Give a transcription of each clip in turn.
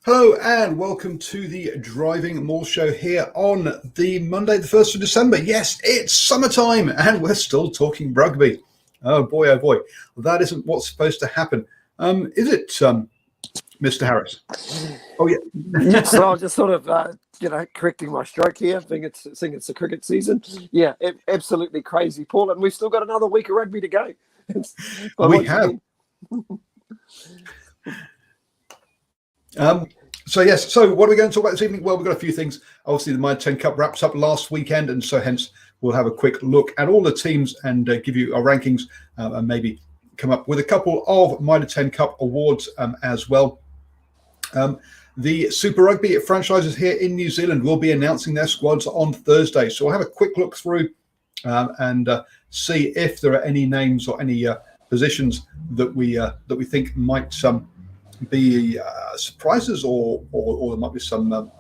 Hello and welcome to the DrivingMaul show here on the Monday, the 1st of December. Yes, it's summertime and we're still talking rugby. Oh boy, oh boy. Well, that isn't what's supposed to happen. Is it, Mr. Harris? Oh, yeah. Yes, so I'm just sort of, correcting my stroke here. I think it's the cricket season. Yeah, absolutely crazy, Paul. And we've still got another week of rugby to go. We have. So what are we going to talk about this evening? Well, we've got a few things. Obviously, the Mitre 10 Cup wraps up last weekend, and so hence we'll have a quick look at all the teams and give you our rankings and maybe come up with a couple of Mitre 10 Cup awards as well. The Super Rugby franchises here in New Zealand will be announcing their squads on Thursday, so we'll have a quick look through and see if there are any names or any positions that we think might be surprises or there might be some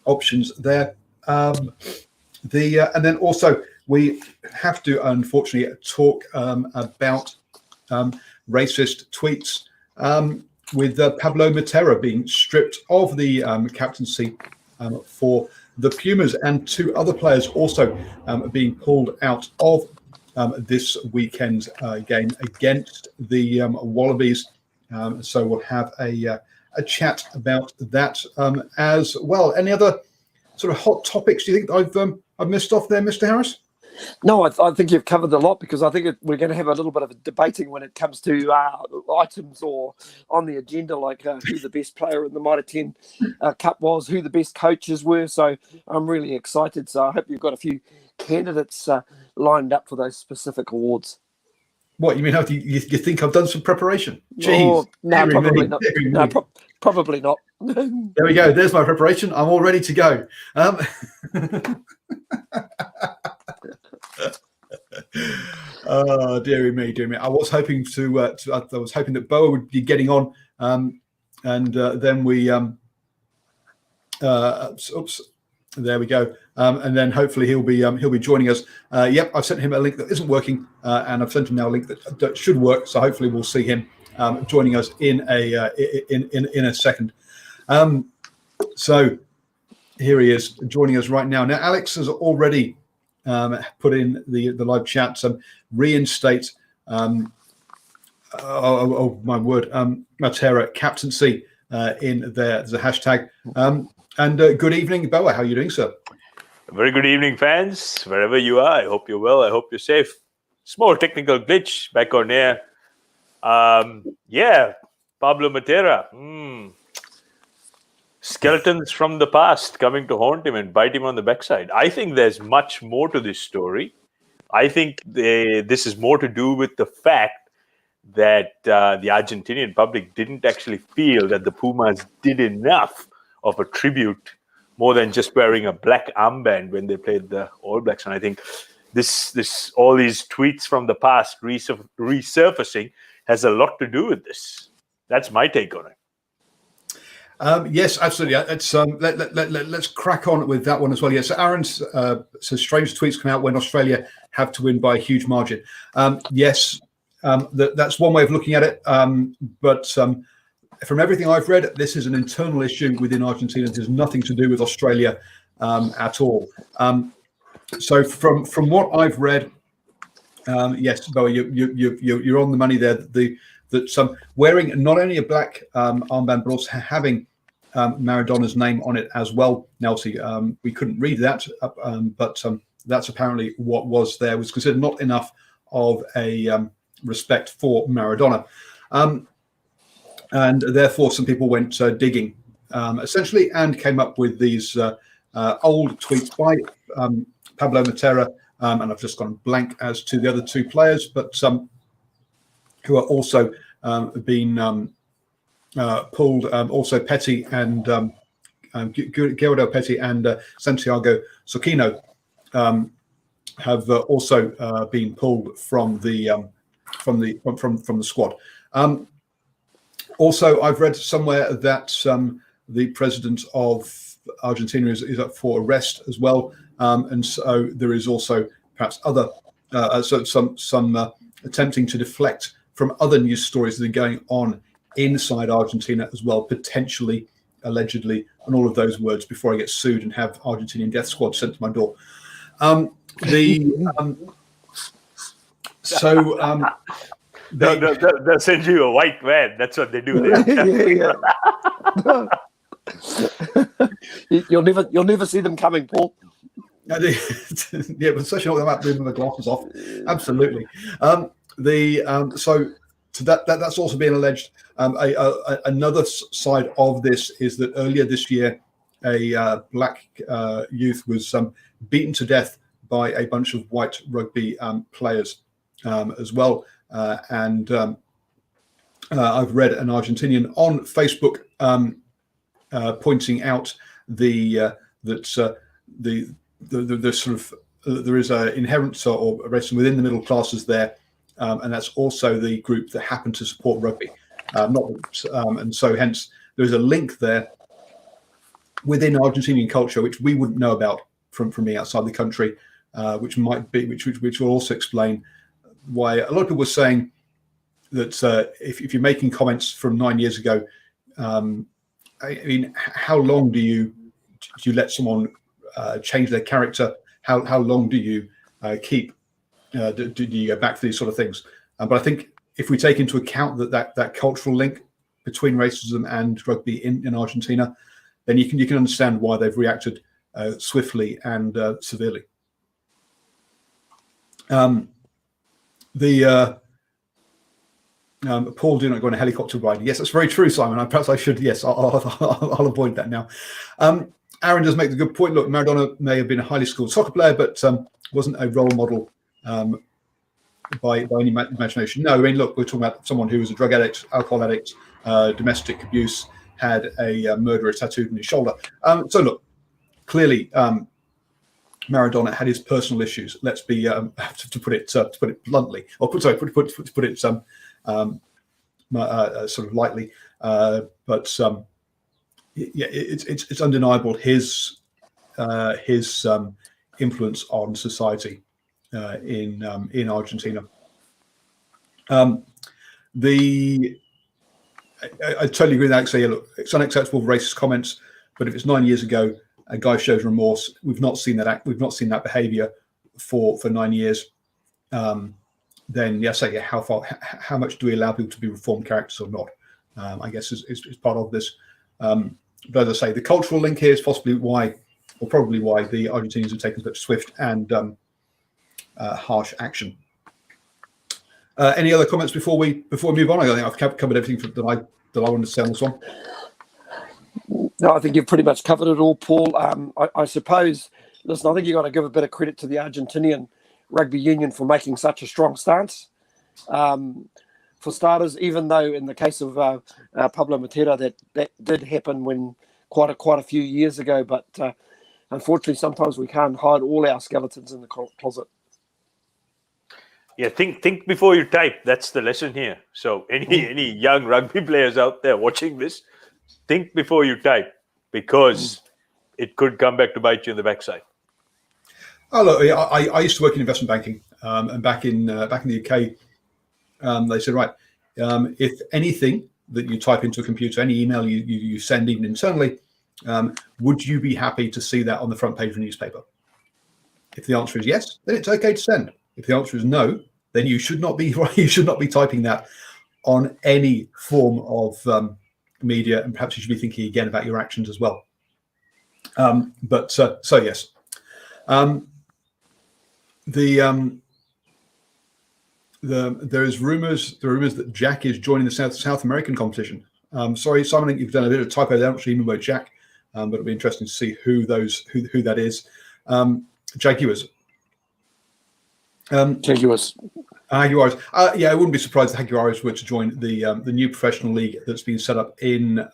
options there. And then also we have to unfortunately talk about racist tweets with Pablo Matera being stripped of the captaincy for the Pumas, and two other players also being pulled out of this weekend's game against the Wallabies. So we'll have a chat about that as well. Any other sort of hot topics do you think I've missed off there, Mr. Harris? No, I think you've covered a lot, because I think we're going to have a little bit of a debating when it comes to items or on the agenda, like who the best player in the Mitre 10 Cup was, who the best coaches were. So I'm really excited. So I hope you've got a few candidates lined up for those specific awards. What, you mean you think I've done some preparation? Jeez. Oh, no, probably not. No, probably not. There we go. There's my preparation. I'm all ready to go. Oh, dearie me. I was hoping that Boa would be getting on, and then we there we go. And then hopefully he'll be joining us. Yep, I've sent him a link that isn't working, and I've sent him now a link that should work. So hopefully we'll see him joining us in a second. So here he is joining us right now. Now Alex has already put in the live chat reinstate. Oh my word, Matera captaincy in there. There's a hashtag. And good evening, Boa. How are you doing, sir? Very good evening, fans. Wherever you are, I hope you're well. I hope you're safe. Small technical glitch back on air. Pablo Matera. Skeletons from the past coming to haunt him and bite him on the backside. I think there's much more to this story. I think this is more to do with the fact that the Argentinian public didn't actually feel that the Pumas did enough of a tribute, more than just wearing a black armband when they played the All Blacks. And I think this all these tweets from the past resurfacing has a lot to do with this. That's my take on it. Yes, absolutely. Let's crack on with that one as well. Yes, Aaron says strange tweets come out when Australia have to win by a huge margin. Yes, that's one way of looking at it. But from everything I've read, this is an internal issue within Argentina. It has nothing to do with Australia at all. So from what I've read, yes, Boa, you're on the money there. That wearing not only a black armband, but also having Maradona's name on it as well. Now, obviously, we couldn't read that, but that's apparently what was there. It was considered not enough of a respect for Maradona. And therefore, some people went digging, essentially, and came up with these old tweets by Pablo Matera, and I've just gone blank as to the other two players, but who are also been pulled. Also, Petty and Gerardo Petty and Santiago Soquino have also been pulled from the squad. Also, I've read somewhere that the president of Argentina is up for arrest as well, and so there is also perhaps other some attempting to deflect from other news stories that are going on inside Argentina as well, potentially allegedly, and all of those words before I get sued and have Argentinian death squad sent to my door. They'll send you a white van. That's what they do there. You'll never see them coming, Paul. Yeah, but especially not about moving the glasses off. Absolutely. So that's also being alleged. Another side of this is that earlier this year, a black youth was beaten to death by a bunch of white rugby players as well. And I've read an Argentinian on Facebook pointing out the sort of there is an inherent or racism within the middle classes there, and that's also the group that happen to support rugby, and so hence there's a link there within Argentinian culture which we wouldn't know about from being outside the country, which will also explain why a lot of people were saying that if you're making comments from 9 years ago, I mean, how long do you let someone change their character? How long do you keep? Do you go back to these sort of things? But I think if we take into account that cultural link between racism and rugby in Argentina, then you can understand why they've reacted swiftly and severely. Paul, do not go on a helicopter ride. Yes, that's very true, Simon. Perhaps I should. Yes, I'll avoid that now. Aaron does make the good point. Look, Maradona may have been a highly skilled soccer player, but wasn't a role model by any imagination. No, I mean, look, we're talking about someone who was a drug addict, alcohol addict, domestic abuse, had a murderer tattooed on his shoulder. So look, clearly, Maradona had his personal issues. Let's be to put it bluntly, or put it sort of lightly. But yeah, it's undeniable his influence on society in Argentina. I totally agree with Alex. Yeah, look, it's unacceptable racist comments, but if it's 9 years ago, a guy shows remorse. We've not seen that we've not seen that behaviour for 9 years. Then yes, yeah, how much do we allow people to be reformed characters or not? I guess is part of this. But as I say, the cultural link here is possibly why, or probably why, the Argentinians have taken such swift and harsh action. Any other comments before we move on? I think I've covered everything that I wanted to say on this one. No, I think you've pretty much covered it all, Paul. I suppose, listen, I think you've got to give a bit of credit to the Argentinian Rugby Union for making such a strong stance. For starters, even though in the case of Pablo Matera, that did happen when quite a few years ago, but unfortunately, sometimes we can't hide all our skeletons in the closet. Yeah, think before you type. That's the lesson here. So any young rugby players out there watching this, think before you type, because it could come back to bite you in the backside. Oh, look, I used to work in investment banking, and back in the UK, they said, right, if anything that you type into a computer, any email you send even internally, would you be happy to see that on the front page of a newspaper? If the answer is yes, then it's okay to send. If the answer is no, then you should not be typing that on any form of media, and perhaps you should be thinking again about your actions as well. So yes. There is rumors that Jack is joining the South American competition. Sorry, Simon, I think you've done a bit of typo there. I'm not sure even about Jack, but it'll be interesting to see who that is. Jaguars. Jaguars. Jaguars. Yeah, I wouldn't be surprised if the Jaguars were to join the new professional league that's been set up in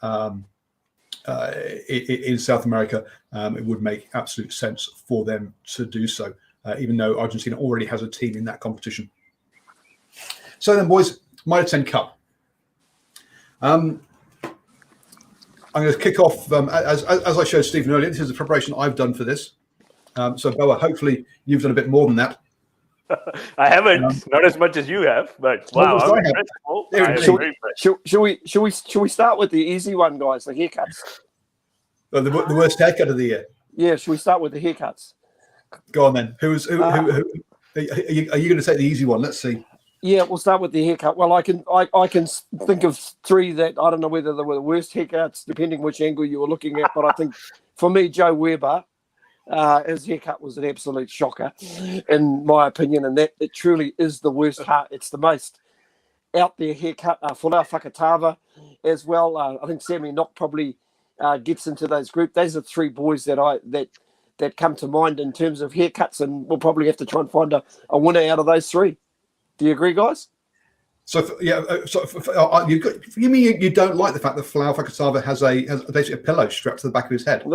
South America. It would make absolute sense for them to do so, even though Argentina already has a team in that competition. So then, boys, Mitre 10 Cup. I'm going to kick off, as I showed Stephen earlier, this is the preparation I've done for this. So, Bella, hopefully you've done a bit more than that. I haven't, not as much as you have, but wow. Should we start with the easy one, guys, the haircuts? The worst haircut of the year. Yeah, should we start with the haircuts? Go on then. Who are you going to take the easy one? Let's see. Yeah, we'll start with the haircut. Well, I can think of three that I don't know whether they were the worst haircuts, depending which angle you were looking at. But I think for me, Joe Weber, his haircut was an absolute shocker, in my opinion, and that it truly is the worst cut. It's the most out there haircut. Folau Whakatava as well. I think Sammy Knock probably gets into those group. Those are three boys that come to mind in terms of haircuts, and we'll probably have to try and find a winner out of those three. Do you agree, guys? So you mean you don't like the fact that Folau Whakatava has basically a pillow strapped to the back of his head?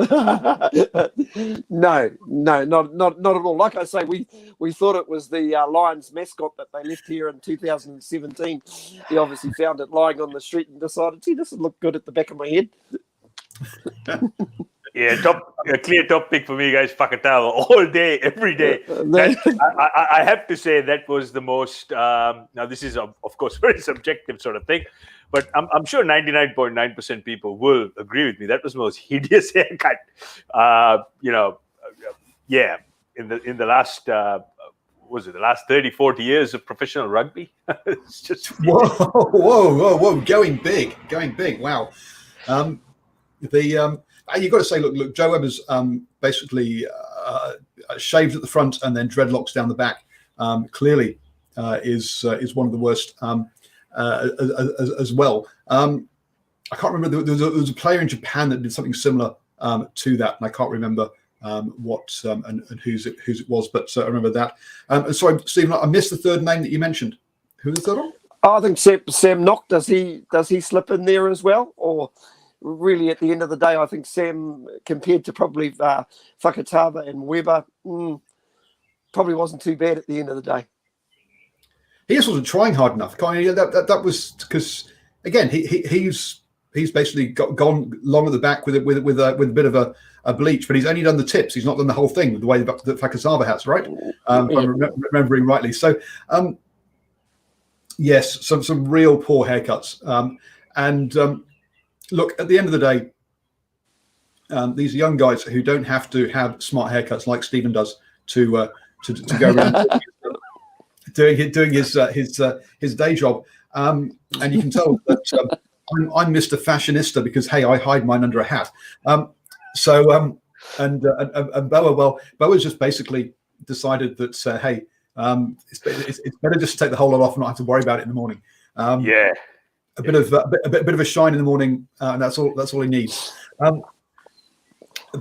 No, not at all. Like I say, we thought it was the Lions mascot that they left here in 2017. He obviously found it lying on the street and decided, gee, this would look good at the back of my head. Yeah, a clear top pick for me, guys. Whakatava all day, every day. I have to say that was the most. Now, this is of course very subjective sort of thing, but I'm sure 99.9% people will agree with me. That was the most hideous haircut. Yeah, in the last the last 30, 40 years of professional rugby? It's just whoa, going big. Wow. You've got to say, look, Joe Weber's basically shaved at the front and then dreadlocks down the back. Clearly, is one of the worst as well. I can't remember. There was a player in Japan that did something similar to that, and I can't remember what and whose it was, but I remember that. Sorry, Stephen, I missed the third name that you mentioned. Who was the third one? I think Sam Knock. Does he slip in there as well, or? Really, at the end of the day, I think Sam, compared to probably Whakatava and Weber, probably wasn't too bad at the end of the day. He just wasn't trying hard enough. That was because, again, he's basically gone long at the back with a bit of a bleach, but he's only done the tips. He's not done the whole thing with the way that Whakatava has, right? If I'm remembering rightly. So, yes, some real poor haircuts, look, at the end of the day, these young guys who don't have to have smart haircuts like Stephen does to go around doing his day job, and you can tell that I'm Mr. Fashionista because hey, I hide mine under a hat. And Boa's just basically decided that hey, it's better just to take the whole lot off and not have to worry about it in the morning. Yeah. A bit of a shine in the morning, and that's all he needs.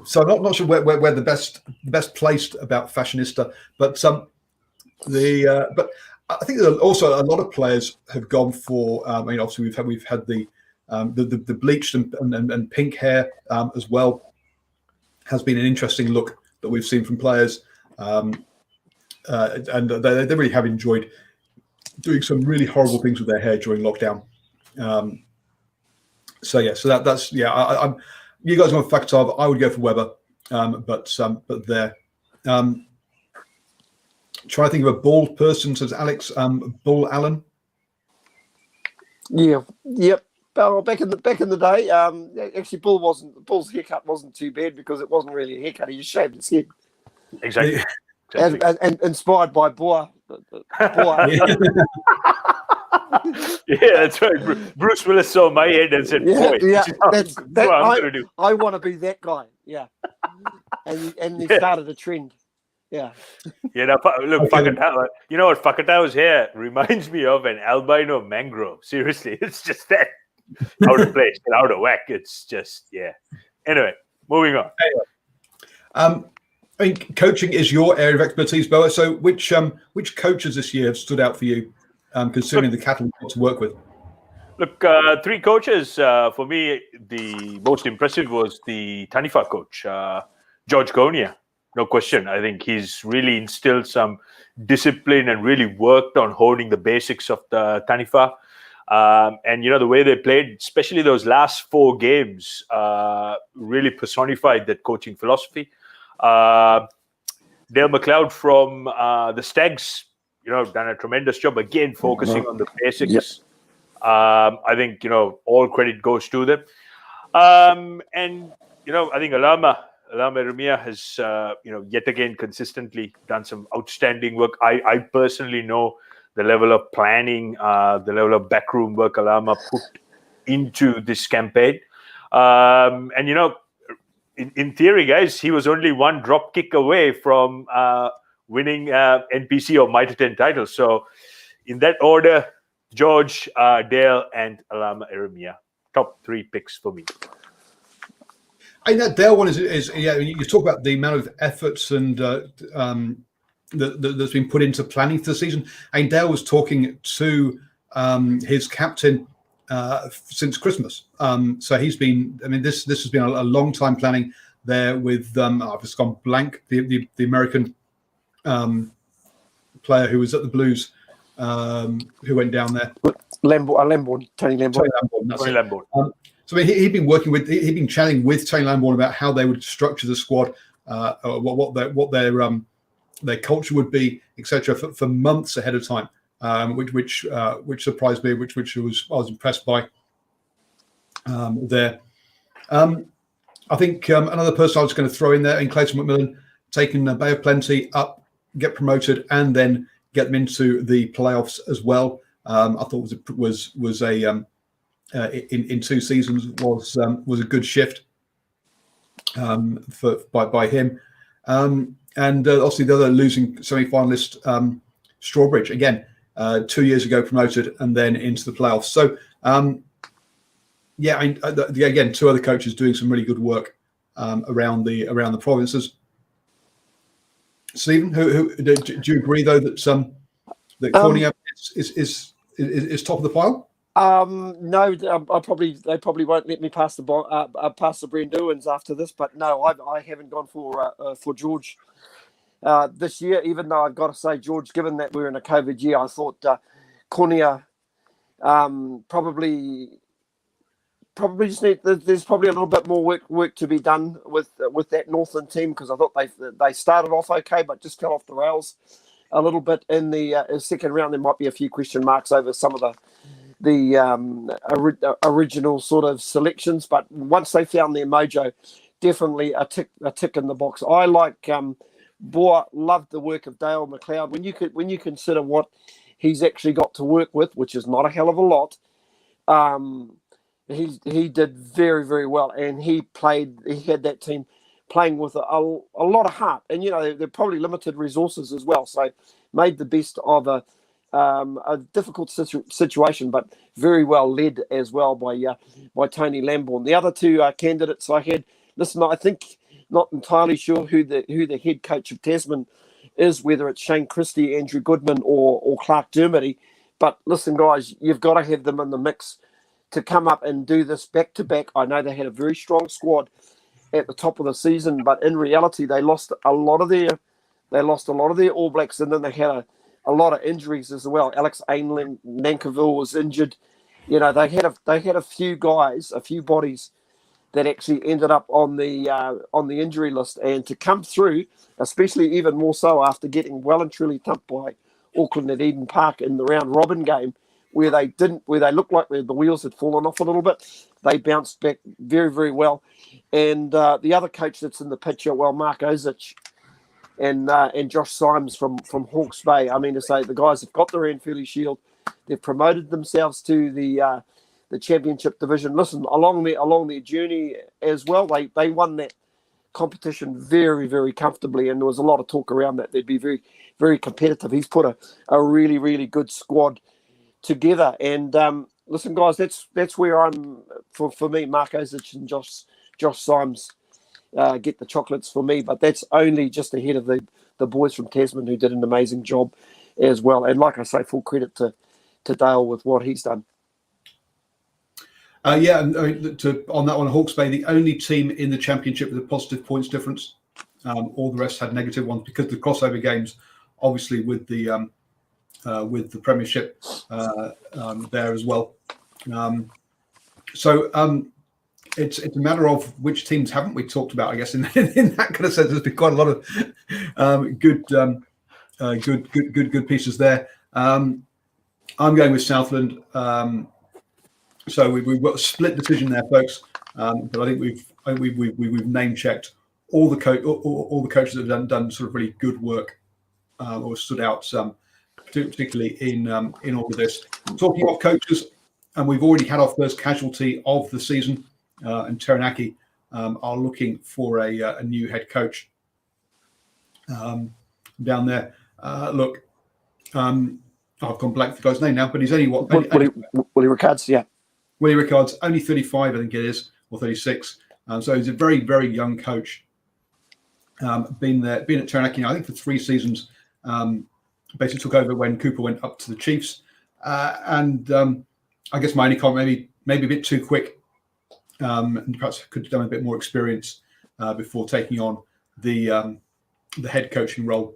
So I'm not sure where the best placed about Fashionista, but but I think that also a lot of players have gone for. Obviously we've had the bleached and pink hair as well. Has been an interesting look that we've seen from players, and they really have enjoyed doing some really horrible things with their hair during lockdown. So that's I'm you guys want Whakatava, I would go for Weber, but there. Try to think of a bald person, says Alex. Bull Allen. Yeah, yep. Back in the day, actually, Bull's haircut wasn't too bad because it wasn't really a haircut. He just shaved his head. Exactly. And inspired by Boa. Yeah, that's right. Bruce Willis saw my head and said, "Boy, that's I'm going to do. I want to be that guy." Yeah, and he started a trend. Yeah. Look, Whakatava. You know what? Whakatava's hair reminds me of an albino mangrove. Seriously, it's just that out of place and out of whack. It's just Anyway, moving on. I mean, coaching is your area of expertise, Boa. So, which coaches this year have stood out for you, considering the cattle to work with? Look, three coaches. For me, the most impressive was the Taniwha coach, George Gonia. No question. I think he's really instilled some discipline and really worked on honing the basics of the Taniwha. And, the way they played, especially those last 4 games, really personified that coaching philosophy. Dale Mcleod from the Stags, done a tremendous job, again, focusing on the basics. Yep. I think, all credit goes to them. And, I think Alama Rumia has, yet again consistently done some outstanding work. I personally know the level of planning, the level of backroom work Alama put into this campaign. In theory, guys, he was only one drop kick away from winning NPC or Mitre 10 titles. So in that order, George, Dale, and Alama Eremia, top 3 picks for me. I think that Dale one is you talk about the amount of efforts and that's been put into planning for the season. And Dale was talking to his captain since Christmas. So he's been, this has been a long time planning there with, I've just gone blank, the American player who was at the Blues, who went down there. Tony Lamborn. Tony Lamborn. So he'd been chatting with Tony Lamborn about how they would structure the squad, what their culture would be, etc., for months ahead of time, which surprised me, which I was impressed by there. I think another person I was going to throw in there, in Clayton McMillan, taking Bay of Plenty up, get promoted, and then get them into the playoffs as well. I thought was a in 2 seasons was a good shift by him. And obviously the other losing semi-finalist, Strawbridge, again, 2 years ago promoted and then into the playoffs. So, again, 2 other coaches doing some really good work around the provinces. Stephen, who do you agree though that Cornea is top of the pile? No, they probably won't let me pass the Brenduans after this. But no, I haven't gone for George this year. Even though I've got to say, George, given that we're in a COVID year, I thought Cornea probably just there's probably a little bit more work to be done with that Northland team, because I thought they started off okay, but just fell off the rails a little bit in the second round. There might be a few question marks over some of the original sort of selections, but once they found their mojo, definitely a tick in the box. I like Boa, loved the work of Dale Mcleod. When you consider what he's actually got to work with, which is not a hell of a lot, he did very, very well, and he had that team playing with a lot of heart, and they're probably limited resources as well, so made the best of a difficult situation, but very well led as well by Tony Lamborn. The other 2 candidates I had, listen, I think not entirely sure who the head coach of Tasman is, whether it's Shane Christie, Andrew Goodman, or Clark Dermody. But listen, guys, you've got to have them in the mix to come up and do this back to back. I know they had a very strong squad at the top of the season, but in reality, they lost a lot of their All Blacks, and then they had a lot of injuries as well. Alex Ainley, Nankiville was injured. They had a few guys, a few bodies that actually ended up on the injury list, and to come through, especially even more so after getting well and truly thumped by Auckland at Eden Park in the round robin game, where they looked like the wheels had fallen off a little bit. They bounced back very, very well. And the other coach that's in the picture, Mark Ozich and Josh Symes from Hawke's Bay. I mean to say, the guys have got the Ranfurly Shield. They've promoted themselves to the championship division. Listen, along their journey as well, they won that competition very, very comfortably, and there was a lot of talk around that they'd be very, very competitive. He's put a really, really good squad together, and listen, guys, that's where I'm for me. Mark Ozich and Josh Symes get the chocolates for me, but that's only just ahead of the boys from Tasman, who did an amazing job as well. And like I say, full credit to Dale with what he's done. On that one, Hawke's Bay, the only team in the championship with a positive points difference. All the rest had negative ones because of the crossover games, obviously with the Premiership there as well. It's a matter of which teams haven't we talked about, I guess. In that kind of sense, there's been quite a lot of good pieces there. I'm going with Southland. So we've got a split decision there, folks. But I think we've name checked all the coaches that have done sort of really good work or stood out, particularly in all of this. Talking of coaches, and we've already had our first casualty of the season, and Taranaki are looking for a new head coach down there. Look, I've gone blank for the guy's name now, but he's only what? Willie Rickards, yeah. Willie Rickards, only 35, I think it is, or 36. So he's a very, very young coach. Been at Taranaki, I think, for 3 seasons. Basically took over when Cooper went up to the Chiefs. And I guess my only comment, maybe a bit too quick, and perhaps could have done a bit more experience before taking on the head coaching role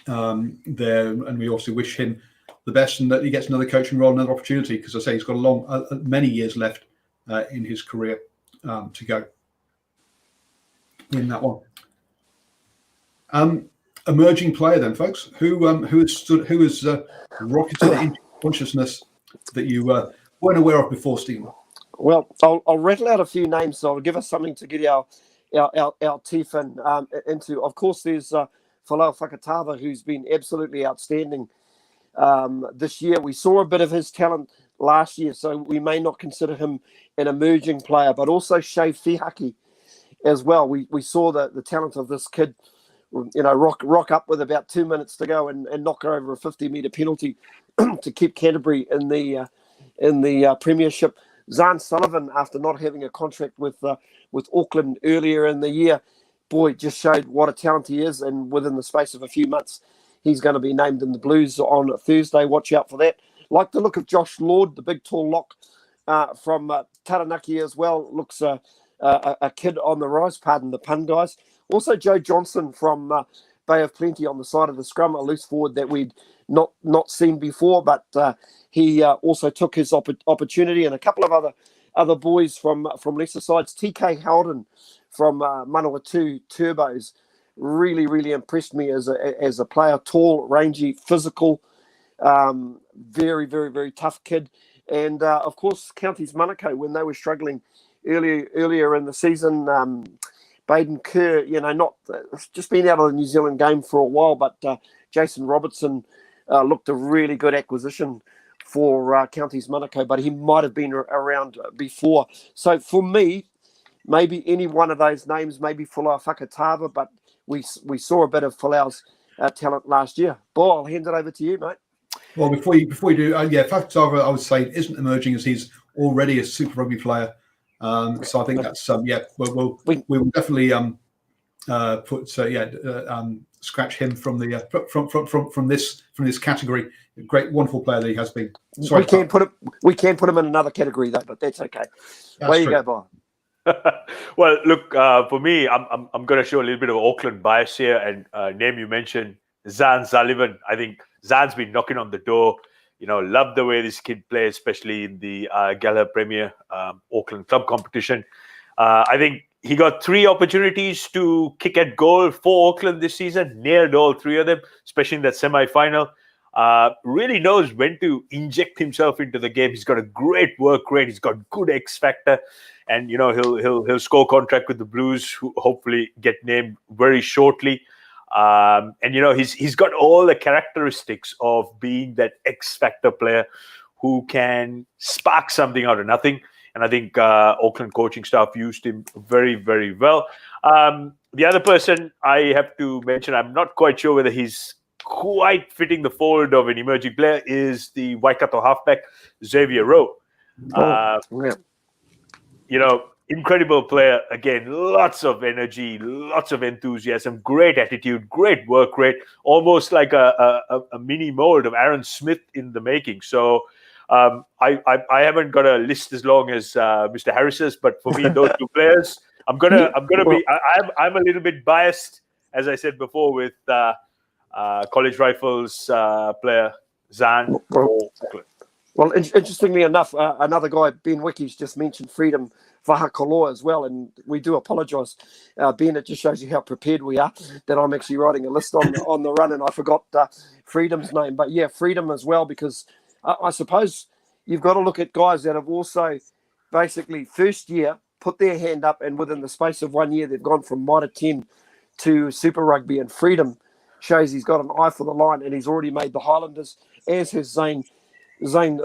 there. And we also wish him the best and that he gets another coaching role, another opportunity, because I say he's got many years left in his career to go in that one. Emerging player then, folks, who has rocketed into consciousness that you weren't aware of before, Stephen? Well, I'll rattle out a few names, so I'll give us something to get our teeth into. Of course, there's Folau Fakatava, who's been absolutely outstanding this year. We saw a bit of his talent last year, so we may not consider him an emerging player, but also Shea Fihaki as well. We saw the talent of this kid, rock up with about 2 minutes to go and knock over a 50-metre penalty to keep Canterbury in the Premiership. Zan Sullivan, after not having a contract with Auckland earlier in the year, boy, just showed what a talent he is, and within the space of a few months, he's going to be named in the Blues on Thursday. Watch out for that. Like the look of Josh Lord, the big tall lock from Taranaki as well. Looks a kid on the rise, pardon the pun, guys. Also, Joe Johnson from Bay of Plenty on the side of the scrum, a loose forward that we'd not seen before, but he also took his opportunity, and a couple of other boys from lesser sides. TK Howden from Manukau Turbos really, really impressed me as a player. Tall, rangy, physical, very, very, very tough kid. And of course, Counties Manukau, when they were struggling earlier in the season, Baden Kerr, not just been out of the New Zealand game for a while, but Jason Robertson looked a really good acquisition for Counties Manukau, but he might have been around before. So for me, maybe any one of those names, maybe Folau Fakatava, but we saw a bit of Folau's talent last year. Bo, I'll hand it over to you, mate. Well, before you do, Fakatava, I would say, isn't emerging as he's already a Super Rugby player. So I think that's we will definitely scratch him from the from this category. Great, wonderful player that he has been. Sorry, we can put him in another category though, but that's okay. There you go, Bob. Well, look, for me, I'm going to show a little bit of Auckland bias here, and name you mentioned, Zan Sullivan. I think Zan's been knocking on the door. Love the way this kid plays, especially in the Gala Premier Auckland club competition. I think he got 3 opportunities to kick at goal for Auckland this season, nailed all 3 of them, especially in that semi-final. Really knows when to inject himself into the game. He's got a great work rate. He's got good X factor, and he'll score contract with the Blues, who hopefully get named very shortly. And he's got all the characteristics of being that X factor player who can spark something out of nothing. And I think Auckland coaching staff used him very, very well. The other person I have to mention, I'm not quite sure whether he's quite fitting the fold of an emerging player, is the Waikato halfback, Xavier Rowe. Incredible player. Again, lots of energy, lots of enthusiasm, great attitude, great work rate, almost like a mini mold of Aaron Smith in the making. So I haven't got a list as long as Mr. Harris's, but for me, those 2 players, I'm a little bit biased, as I said before, with College Rifles player Zan for Auckland. Well, interestingly enough, another guy, Ben Wickie's just mentioned Freedom Vahakoloa as well, and we do apologise, Ben. It just shows you how prepared we are that I'm actually writing a list on the run, and I forgot Freedom's name. But yeah, Freedom as well, because I suppose you've got to look at guys that have also basically first year put their hand up, and within the space of 1 year, they've gone from Mitre 10 to Super Rugby, and Freedom shows he's got an eye for the line, and he's already made the Highlanders, as has Zan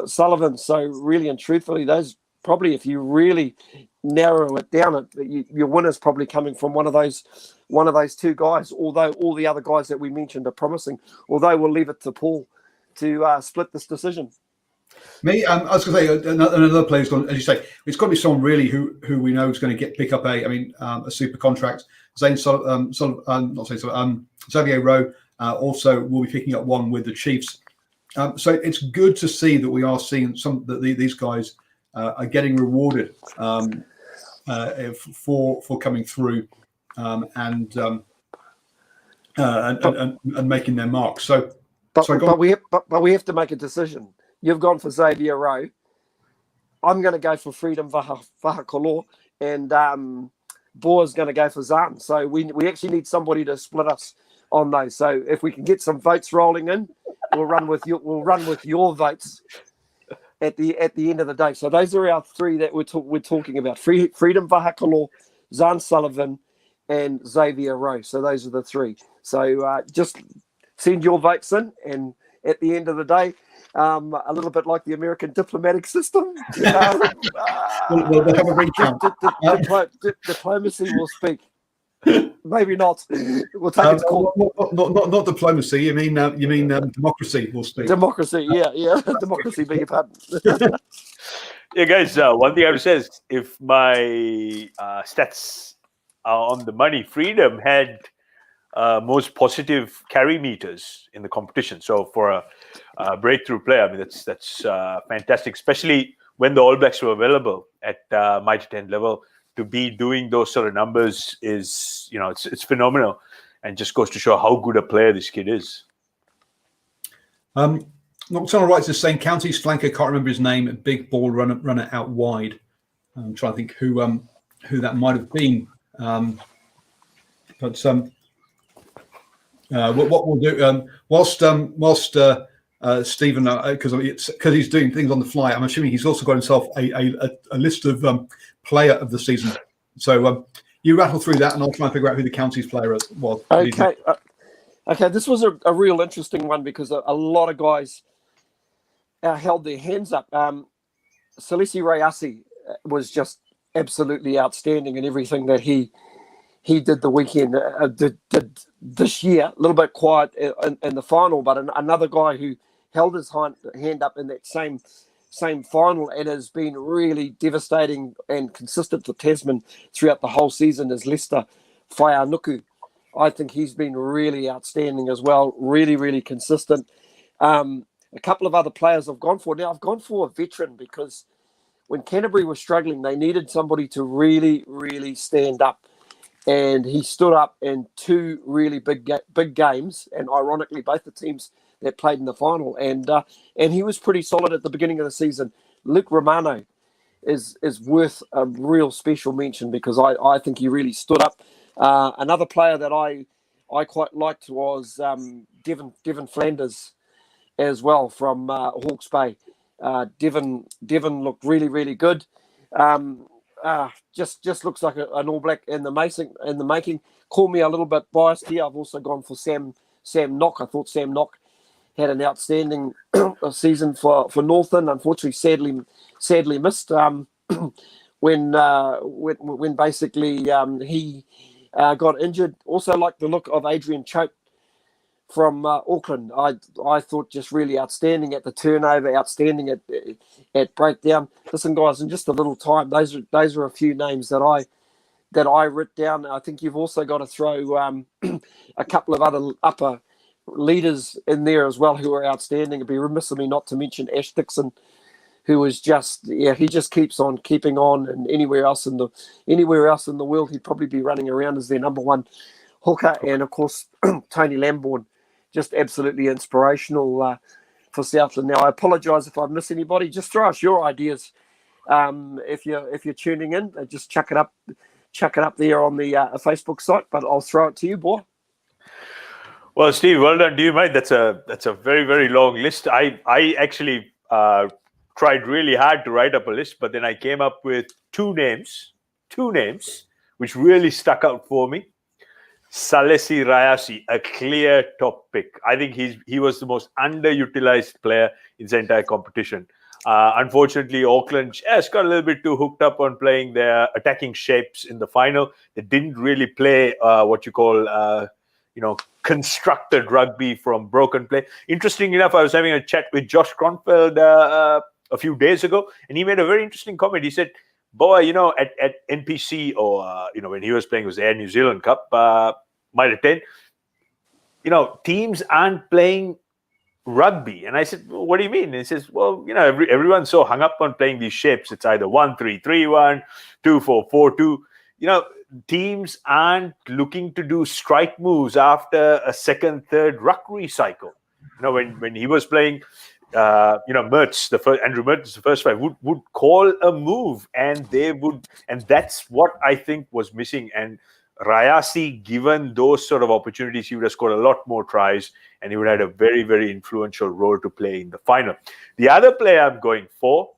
Sullivan. So really and truthfully, those probably, if you really narrow it down, your winner's probably coming from one of those two guys, although all the other guys that we mentioned are promising, although we'll leave it to Paul to split this decision. Me, I was going to say another player's going. As you say, it's got to be someone really who we know is going to pick up a super contract. Zan Sullivan, Xavier Rowe also will be picking up one with the Chiefs. So it's good to see that we are seeing these guys are getting rewarded for coming through and making their mark. But we have to make a decision. You've gone for Xavier Rowe. I'm going to go for Freedom Vahakolo, and Boa's going to go for Zan. So we actually need somebody to split us on those. So if we can get some votes rolling in, we'll run with your votes at the end of the day. So those are our three that we're talking about: Freedom Vahakolo, Zan Sullivan, and Xavier Rowe. So those are the three. So just send your votes in, and at the end of the day, a little bit like the American diplomatic system, we'll have a recount. Diplomacy will speak. Maybe not. We'll take it to court. Not diplomacy. You mean democracy will speak. Democracy, yeah. Democracy, beg your pardon. Yeah, guys. One thing I would say is, if my stats are on the money, Freedom had most positive carry meters in the competition. So for a breakthrough player, I mean, that's fantastic, especially when the All Blacks were available at Mitre 10 level. To be doing those sort of numbers is, it's phenomenal, and just goes to show how good a player this kid is. Nocturnal Rights is saying Counties flanker, can't remember his name, a big ball runner out wide. I'm trying to think who that might have been. But what we'll do whilst Stephen, because he's doing things on the fly, I'm assuming he's also got himself a list of player of the season. So you rattle through that, and I'll try and figure out who the Counties player was. Okay. Okay. This was a real interesting one, because a lot of guys held their hands up. Salisi Rayasi was just absolutely outstanding in everything that he did the weekend. Did this year, a little bit quiet in the final, but another guy who held his hand up in that same final and has been really devastating and consistent for Tasman throughout the whole season is Lester Whaianuku. I think he's been really outstanding as well, really, really consistent. A couple of other players I've gone for. Now, I've gone for a veteran, because when Canterbury was struggling, they needed somebody to really, really stand up. And he stood up in two really big games, and ironically, both the teams that played in the final. And he was pretty solid at the beginning of the season. Luke Romano is worth a real special mention, because I think he really stood up. Another player that I quite liked was Devon Flanders as well, from Hawke's Bay. Devon looked really, really good. Just looks like an All Black in the making. Call me a little bit biased here. I've also gone for Sam Nock. I thought Sam Nock had an outstanding season for Northern. Unfortunately, sadly missed when basically he got injured. Also like the look of Adrian Choate from Auckland. I thought just really outstanding at the turnover, outstanding at breakdown. Listen, guys, in just a little time, those are a few names that I wrote down. I think you've also got to throw a couple of other upper leaders in there as well who are outstanding. It'd be remiss of me not to mention Ash Dixon, who is he just keeps on keeping on, and anywhere else in the world he'd probably be running around as their number one hooker. And of course Tony Lambourne, just absolutely inspirational for Southland. Now, I apologise if I miss anybody. Just throw us your ideas if you're tuning in. Just chuck it up there on the Facebook site. But I'll throw it to you, boy. Well, Steve, well done. Do you mind? That's a very, very long list. I actually tried really hard to write up a list, but then I came up with two names, which really stuck out for me. Salesi Rayasi, a clear top pick. I think he was the most underutilized player in the entire competition. Unfortunately, Auckland just got a little bit too hooked up on playing their attacking shapes in the final. They didn't really play what you call, constructed rugby from broken play. Interesting enough, I was having a chat with Josh Kronfeld a few days ago, and he made a very interesting comment. He said, boy, at NPC or, when he was playing, it was the Air New Zealand Cup, might attend, teams aren't playing rugby. And I said, well, what do you mean? And he says, well, everyone's so hung up on playing these shapes. It's either 1-3-3-1, 2-4-4-2. Teams aren't looking to do strike moves after a second, third ruck recycle. When he was playing, Andrew Mertz, the first five, would call a move, and that's what I think was missing. And Rayasi, given those sort of opportunities, he would have scored a lot more tries, and he would have had a very, very influential role to play in the final. The other player I'm going for,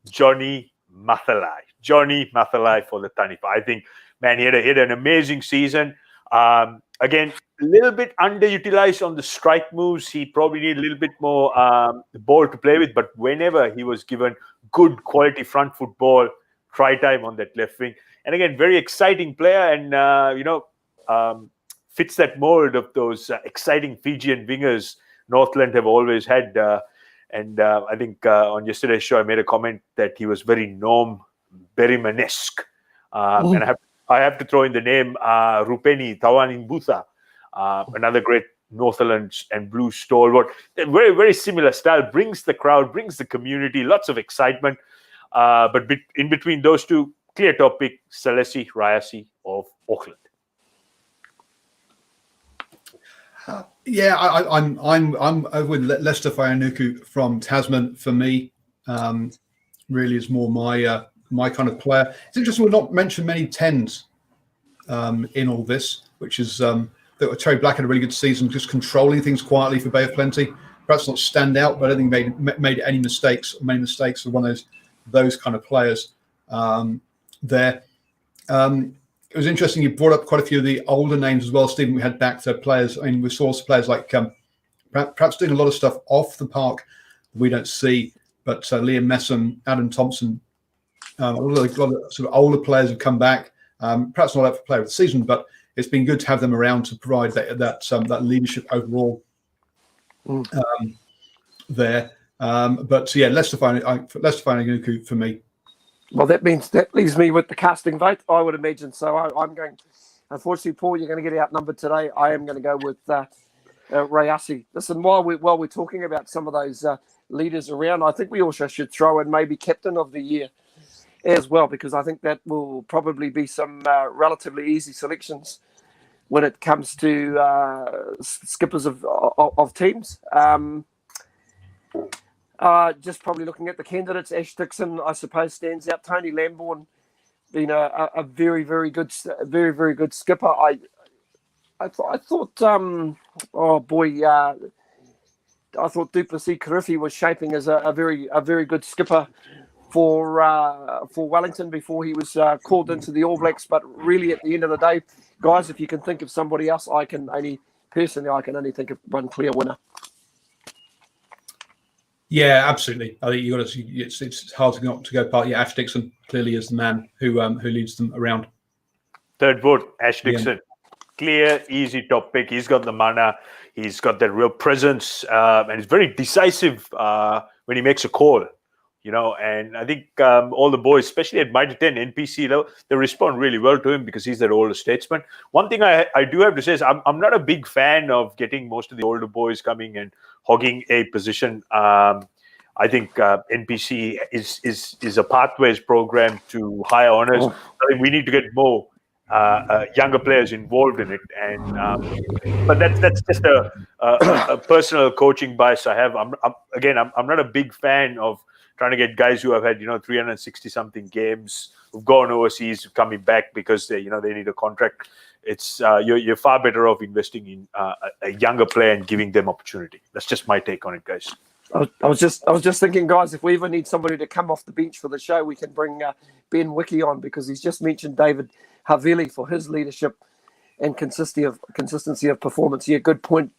Johnny Mathalai. Johnny Mathalai for the Taniwha. I think, man, he had an amazing season. Again, a little bit underutilized on the strike moves. He probably needed a little bit more ball to play with, but whenever he was given good quality front foot ball, try time on that left wing. And again, very exciting player, and fits that mold of those exciting Fijian wingers Northland have always had. I think on yesterday's show, I made a comment that he was very Norm Berryman-esque. And I have to throw in the name Rupeni Tawaninbutha, another great Northland and Blue stalwart. Very, very similar style, brings the crowd, brings the community, lots of excitement. But in between those two, clear topic, Salesi Rayasi of Auckland. I'm over with Lester Whaianuku from Tasman. For me, really is more my kind of player. It's interesting we've not mentioned many 10s in all this, which is that Terry Black had a really good season, just controlling things quietly for Bay of Plenty. Perhaps not stand out, but I don't think made any mistakes or many mistakes for one of those kind of players there. It was interesting you brought up quite a few of the older names as well, Stephen. We had back to players. I mean, we saw players like perhaps doing a lot of stuff off the park that we don't see, but Liam Messam, Adam Thompson, a lot of sort of older players have come back. Perhaps not out for player of the season, but it's been good to have them around to provide that leadership overall there. But yeah, Lester Whaianuku for me. Well, that leaves me with the casting vote, I would imagine. So I'm going. Unfortunately, Paul, you're going to get outnumbered today. I am going to go with Rayasi. Listen, while we're talking about some of those leaders around, I think we also should throw in maybe Captain of the Year as well, because I think that will probably be some relatively easy selections when it comes to skippers of teams. Just probably looking at the candidates, Ash Dixon, I suppose, stands out. Tony Lambourne, being a very, very good skipper. I thought, I thought Duplessis Karifi was shaping as a very good skipper for Wellington before he was called into the All Blacks. But really, at the end of the day, guys, if you can think of somebody else, I can only think of one clear winner. Yeah, absolutely. I think you got to. It's hard to go past. Yeah, Ash Dixon clearly is the man who leads them around. Third vote, Ash Dixon. Yeah. Clear, easy top pick. He's got the mana. He's got that real presence, and he's very decisive when he makes a call. And I think all the boys, especially at Mitre 10 NPC level, they respond really well to him because he's that older statesman. One thing I do have to say is I'm not a big fan of getting most of the older boys coming and hogging a position. I think NPC is a pathways program to higher honors. I think we need to get more younger players involved in it, but that's just a personal coaching bias I have. I'm not a big fan of trying to get guys who have had 360 something games, who've gone overseas, coming back because they need a contract. It's you're far better off investing in a younger player and giving them opportunity. That's just my take on it, guys. I was just thinking, guys, if we ever need somebody to come off the bench for the show, we can bring Ben Wiki on, because he's just mentioned David Havili for his leadership and consistency of performance. Yeah, good point,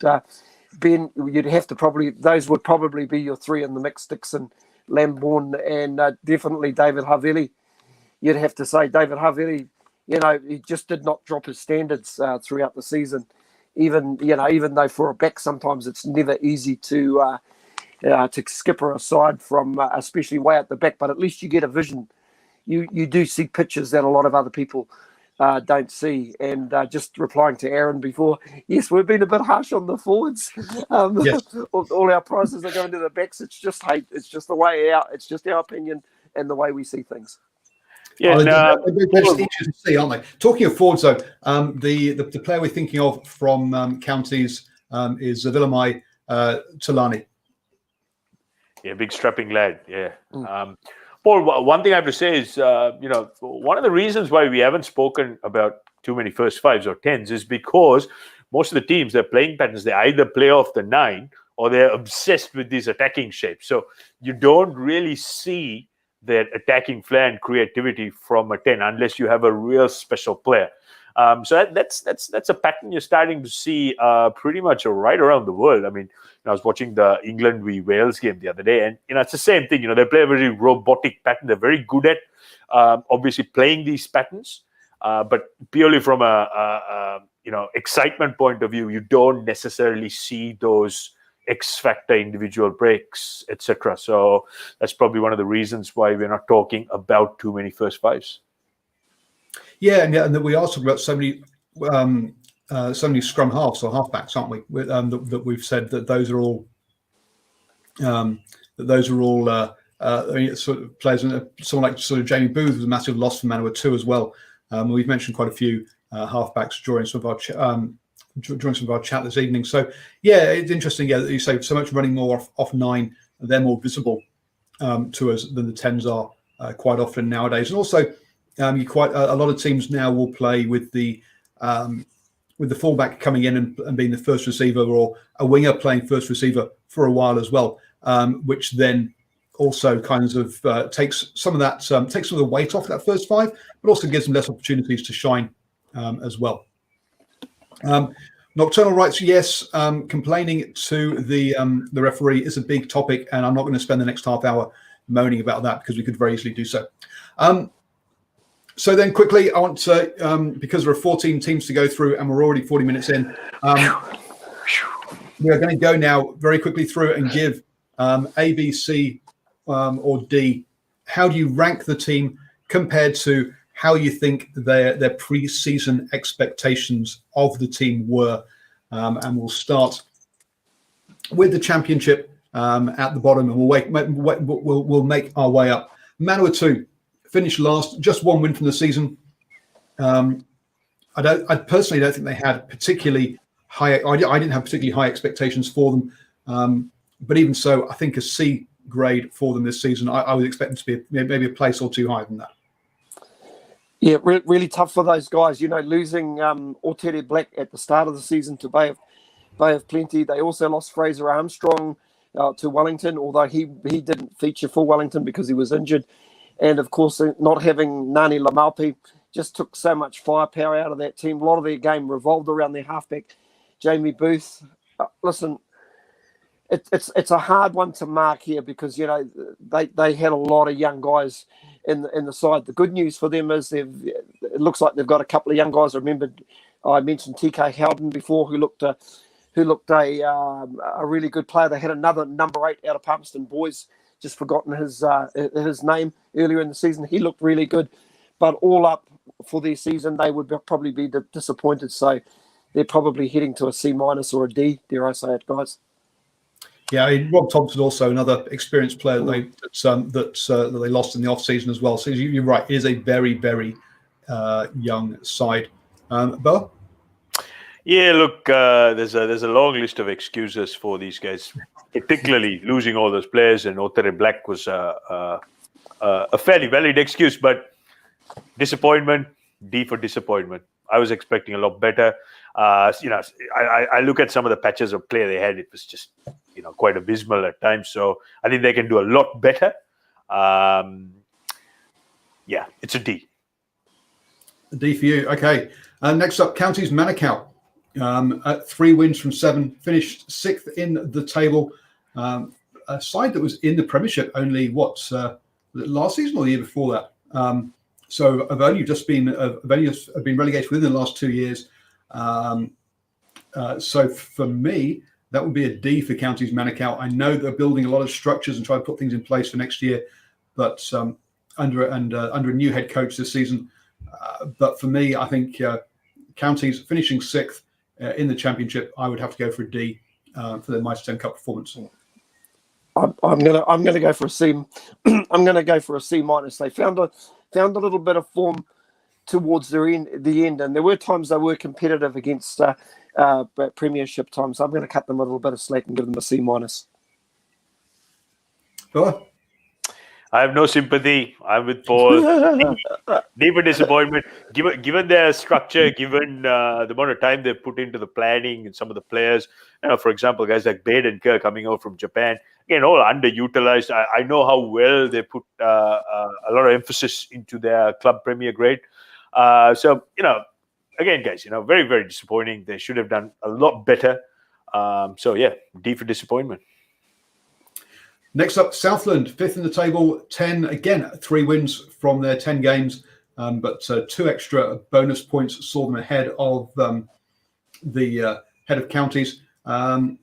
Ben. You'd have to those would probably be your three in the mix: Dixon, Lambourne, and definitely David Havili. You'd have to say David Havili. He just did not drop his standards throughout the season. Even though for a back sometimes it's never easy to skipper aside from, especially way at the back, but at least you get a vision. You do see pictures that a lot of other people don't see. And just replying to Aaron before, yes, we've been a bit harsh on the forwards. Yes. All our prizes are going to the backs. It's just hate. It's just the way out. It's just our opinion and the way we see things. Yeah, they're just interesting to see, aren't they? Talking of forwards, though, the player we're thinking of from counties is Vilamai Talani. Yeah, big strapping lad. Yeah. Paul, one thing I have to say is, one of the reasons why we haven't spoken about too many first fives or tens is because most of the teams, their playing patterns, they either play off the 9 or they're obsessed with these attacking shapes. So you don't really see their attacking flair and creativity from a 10 unless you have a real special player. So that's a pattern you're starting to see pretty much right around the world. I mean, I was watching the England v Wales game the other day, and it's the same thing. They play a very robotic pattern. They're very good at obviously playing these patterns, but purely from a excitement point of view, you don't necessarily see those X factor individual breaks, etc. So that's probably one of the reasons why we're not talking about too many first fives. Yeah, and that we are talking about so many scrum halves or halfbacks, aren't we? That we've said that those are all sort of players. And someone like sort of Jamie Booth was a massive loss for Manukau as well. We've mentioned quite a few halfbacks during some of our chat this evening. So yeah, it's interesting. Yeah, that you say so much running more off 9, they're more visible to us than the 10s are quite often nowadays. And also, a lot of teams now will play with the fullback coming in and being the first receiver, or a winger playing first receiver for a while as well, which then also kind of takes some of the weight off that first 5, but also gives them less opportunities to shine as well. Nocturnal rights, yes. Complaining to the referee is a big topic, and I'm not going to spend the next half hour moaning about that because we could very easily do so. So then quickly, I want to, because there are 14 teams to go through and we're already 40 minutes in, we are going to go now very quickly through and give A, B, C, or D. How do you rank the team compared to how you think their pre-season expectations of the team were? And we'll start with the championship at the bottom, and we'll make our way up. Manukau finished last, just 1 win from the season. I personally don't think they had particularly high. I didn't have particularly high expectations for them, but even so, I think a C grade for them this season. I would expect them to be maybe a place or two higher than that. Yeah, really tough for those guys. Losing Otere Black at the start of the season to Bay of Plenty. They also lost Fraser Armstrong to Wellington, although he didn't feature for Wellington because he was injured. And, of course, not having Nani Lamaupi just took so much firepower out of that team. A lot of their game revolved around their halfback, Jamie Booth. Listen, it's a hard one to mark here because, they had a lot of young guys in the side. The good news for them is it looks like they've got a couple of young guys. I mentioned TK Howden before, who looked a really good player. They had another number 8 out of Palmerston Boys. Just forgotten his name earlier in the season. He looked really good, but all up for their season, they would probably be disappointed. So they're probably heading to a C- or a D. Dare I say it, guys? Yeah, Rob Thompson also another experienced player that they lost in the off season as well. So you're right, it is a very, very young side. Bo? Yeah, look, there's a long list of excuses for these guys, particularly losing all those players, and Otere Black was a fairly valid excuse, but disappointment, D for disappointment. I was expecting a lot better. I look at some of the patches of play they had. It was just quite abysmal at times. So I think they can do a lot better. It's a D. A D for you. Okay. Next up, Counties Manukau. At 3 wins from 7, finished 6th in the table. A side that was in the Premiership only last season or the year before that. So have only been relegated within the last 2 years. So for me, that would be a D for Counties Manukau. I know they're building a lot of structures and trying to put things in place for next year, but under a new head coach this season. But for me, I think Counties finishing 6th in the Championship, I would have to go for a D for their Mitre 10 Cup performance. I'm gonna go for a C. I'm gonna go for a C minus. They found a little bit of form towards the end, and there were times they were competitive against Premiership times. So I'm going to cut them a little bit of slack and give them a C minus. Sure. I have no sympathy. I'm with Paul. Deeper disappointment. Given their structure, given the amount of time they've put into the planning and some of the players, for example, guys like Bade and Kerr coming out from Japan, again, all underutilized. I know how well they put a lot of emphasis into their club Premier grade. So, again, guys, very, very disappointing. They should have done a lot better. So, yeah, D for disappointment. Next up, Southland, 5th in the table, 10. Again, 3 wins from their 10 games, but 2 extra bonus points saw them ahead of the head of counties. And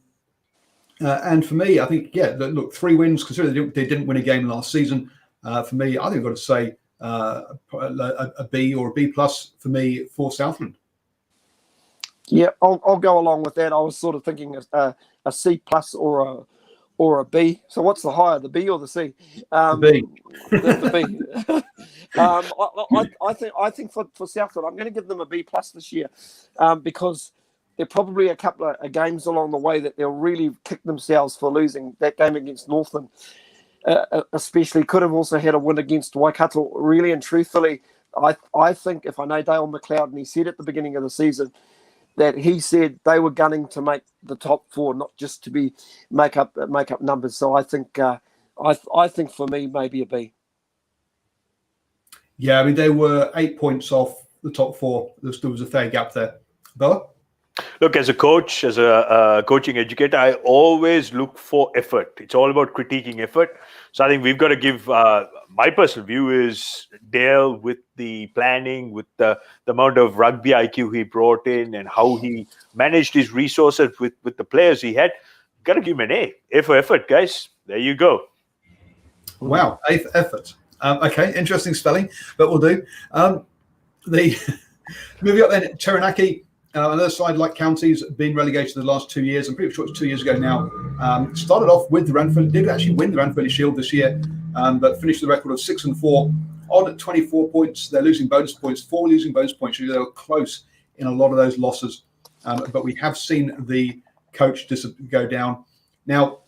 for me, I think, look, 3 wins, considering they didn't win a game last season. For me, I think I've got to say a B or a B plus for me for Southland. Yeah, I'll go along with that. I was sort of thinking a C plus or a B. So what's the higher, the B or the C? The B. The B. I think for Southland, I'm going to give them a B plus this year because there are probably a couple of games along the way that they'll really kick themselves for losing. That game against Northland, especially, could have also had a win against Waikato. Really and truthfully, I think if I know Dale Mcleod, and he said at the beginning of the season that he said they were gunning to make the top 4, not just to make up numbers. So I think I think for me maybe a B. Yeah, I mean they were 8 points off the top 4. There was a fair gap there. Bella? Look, as a coach, as a coaching educator, I always look for effort. It's all about critiquing effort. So I think we've got to give, my personal view is Dale, with the planning, with the amount of rugby IQ he brought in and how he managed his resources with the players he had, got to give him an A. A for effort, guys. There you go. Wow, A for effort. Okay, interesting spelling, but we'll do. Moving up then, Taranaki. Another side like Counties been relegated the last 2 years. I'm pretty sure it's 2 years ago now. Started off with the Ranfurly, did actually win the Ranfurly Shield this year, but finished the record of 6-4 on at 24 points. They're losing bonus points, 4 losing bonus points. They were close in a lot of those losses, but we have seen the coach go down. Now,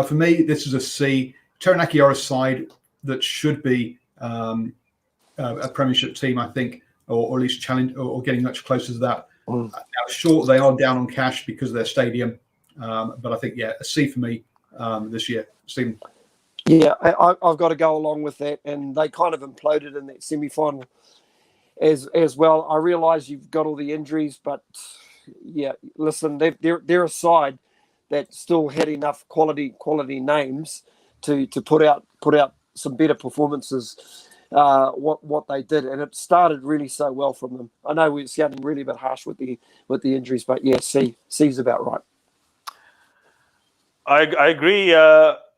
for me, this is a C. Taranaki are a side that should be a Premiership team, I think, or at least challenge or getting much closer to that. Now, sure, they are down on cash because of their stadium, but I think, a C for me this year. Stephen? Yeah, I've got to go along with that, and they kind of imploded in that semi-final as well. I realise you've got all the injuries, but listen, they're a side that still had enough quality names to put out some better performances. What they did, and it started really so well from them. I know we're sounding really a bit harsh with the injuries, but C's about right. I agree,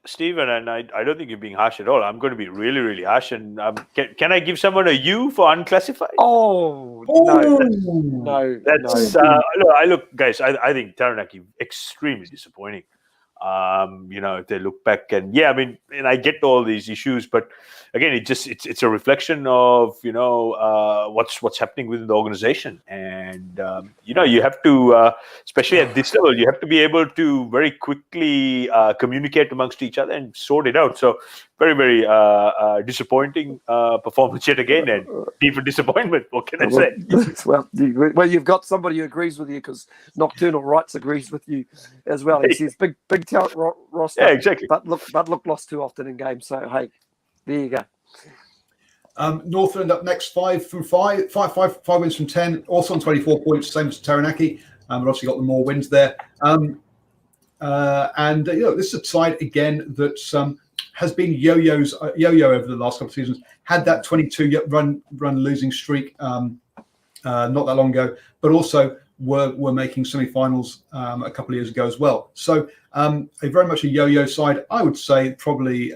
Stephen, and I don't think you're being harsh at all. I'm going to be really, really harsh. And can I give someone a U for unclassified? Oh no! That's look, guys. I think Taranaki extremely disappointing. If they look back and I get all these issues, but again, it's a reflection of what's happening within the organization, and And you have to, especially at this level, you have to be able to very quickly communicate amongst each other and sort it out. So very, very disappointing performance yet again, and deep disappointment. What can I say? Well, you've got somebody who agrees with you, because Nocturnal Rights agrees with you as well. He says big talent roster. Yeah, exactly. But look lost too often in games. So hey, there you go. Northland up next, 5 wins from 10, also on 24 points, same as Taranaki. But obviously got the more wins there. This is a side again that has been yo-yo over the last couple of seasons. Had that 22 run losing streak not that long ago, but also were making semi-finals a couple of years ago as well. So a very much a yo-yo side. I would say probably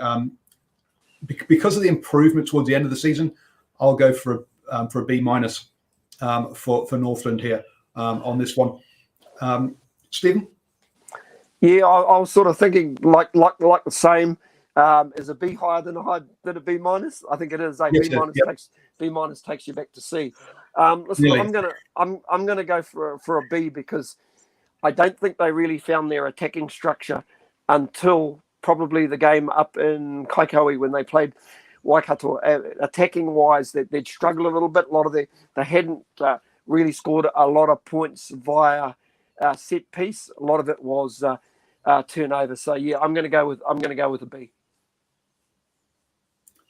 because of the improvement towards the end of the season, I'll go for a B- for Northland here on this one. Stephen? Yeah, I was sort of thinking like the same. Is a B higher than a B minus? I think it is. Yes, B minus takes you back to C. Listen, really? I'm gonna go for a B, because I don't think they really found their attacking structure until probably the game up in Kaikoui when they played Waikato. Attacking wise, they'd struggle a little bit. They hadn't really scored a lot of points via set piece. A lot of it was turnover. So yeah, I'm going to go with a B.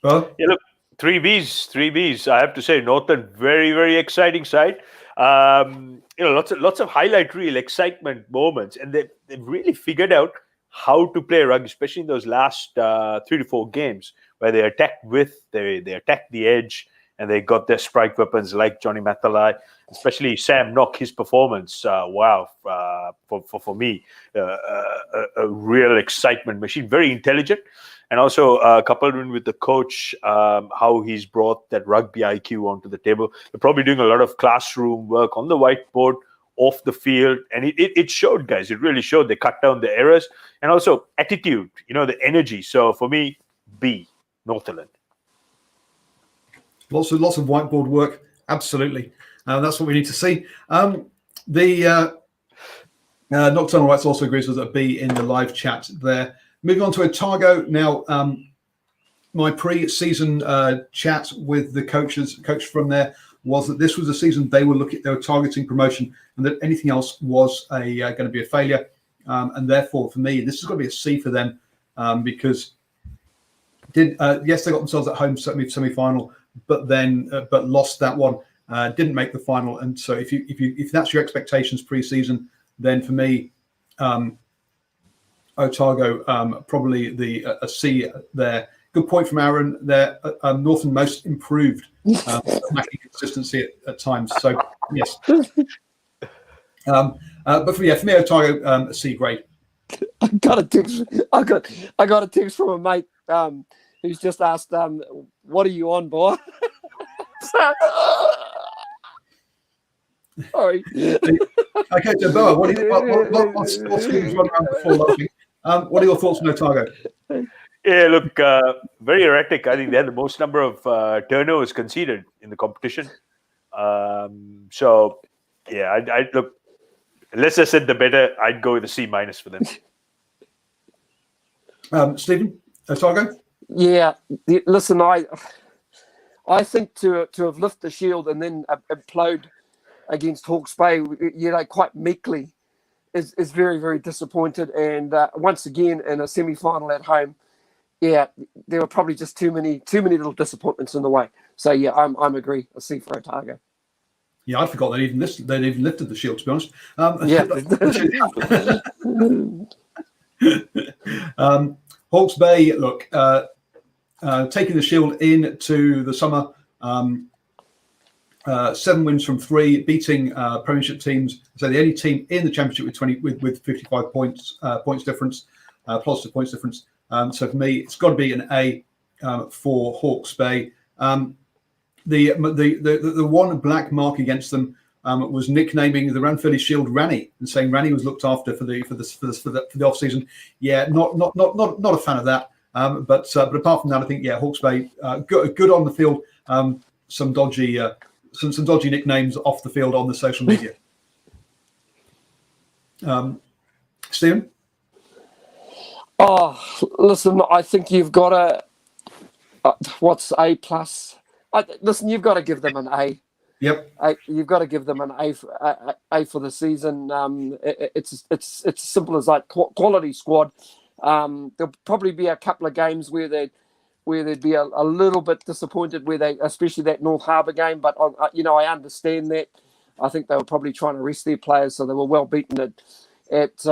Well, yeah, look, three Bs. I have to say, Northern, very, very exciting side. Lots of highlight reel excitement moments, and they've really figured out how to play rugby, especially in those last 3 to 4 games where they attacked they attacked the edge, and they got their strike weapons like Johnny Mathalai, especially Sam Nock. His performance, wow, for me, a real excitement machine. Very intelligent, and also coupled in with the coach, how he's brought that rugby IQ onto the table. They're probably doing a lot of classroom work on the whiteboard, off the field, and it showed, guys. It really showed. They cut down the errors, and also attitude, the energy. So for me, B, Northland. Lots of whiteboard work, absolutely. That's what we need to see. The Nocturnal Rights also agrees with a B in the live chat there. Moving on to Otago now. My pre-season chat with the coach from there was that this was a season they were targeting promotion, and that anything else was going to be a failure. And therefore, for me, this is going to be a C for them, because yes, they got themselves at home semi-final, but lost that one, didn't make the final. And so if that's your expectations pre-season, then for me, Otago probably a C there. Good point from Aaron there. Northern most improved, lacking consistency at times. So yes, but for me, Otago a C grade. I got a text from a mate who's just asked, "What are you on, boy?" Sorry. Okay, so Boa, what's run around before laughing? What are your thoughts on Otago? Yeah, look, very erratic. I think they had the most number of turnovers conceded in the competition. So, yeah, I look. Unless I said the better, I'd go with a C- for them. Stephen, Otago? Yeah, listen, I think to have lifted the shield and then implode against Hawke's Bay, quite meekly, is very, very disappointed. And once again, in a semi-final at home, yeah, there were probably just too many little disappointments in the way. So yeah, I'm agree. A C for Otago. Yeah, I forgot they'd even lifted the shield, to be honest. Hawke's Bay, look, taking the shield into the summer, 7 wins from 3, beating Premiership teams. So the only team in the Championship with 55 points difference, positive points difference. So for me, it's got to be an A for Hawke's Bay. The one black mark against them was nicknaming the Ranfurly Shield Ranny, and saying Ranny was looked after for the off season. Yeah, not a fan of that. But apart from that, I think Hawke's Bay good on the field. Some dodgy some dodgy nicknames off the field on the social media. Stephen? Oh, listen, I think you've got to. What's A plus? Listen, you've got to give them an A. Yep. You've got to give them an A for the season. It's as simple as that. Quality squad. There'll probably be a couple of games where they'd be a little bit disappointed, especially that North Harbour game. But I understand that. I think they were probably trying to rest their players, so they were well beaten at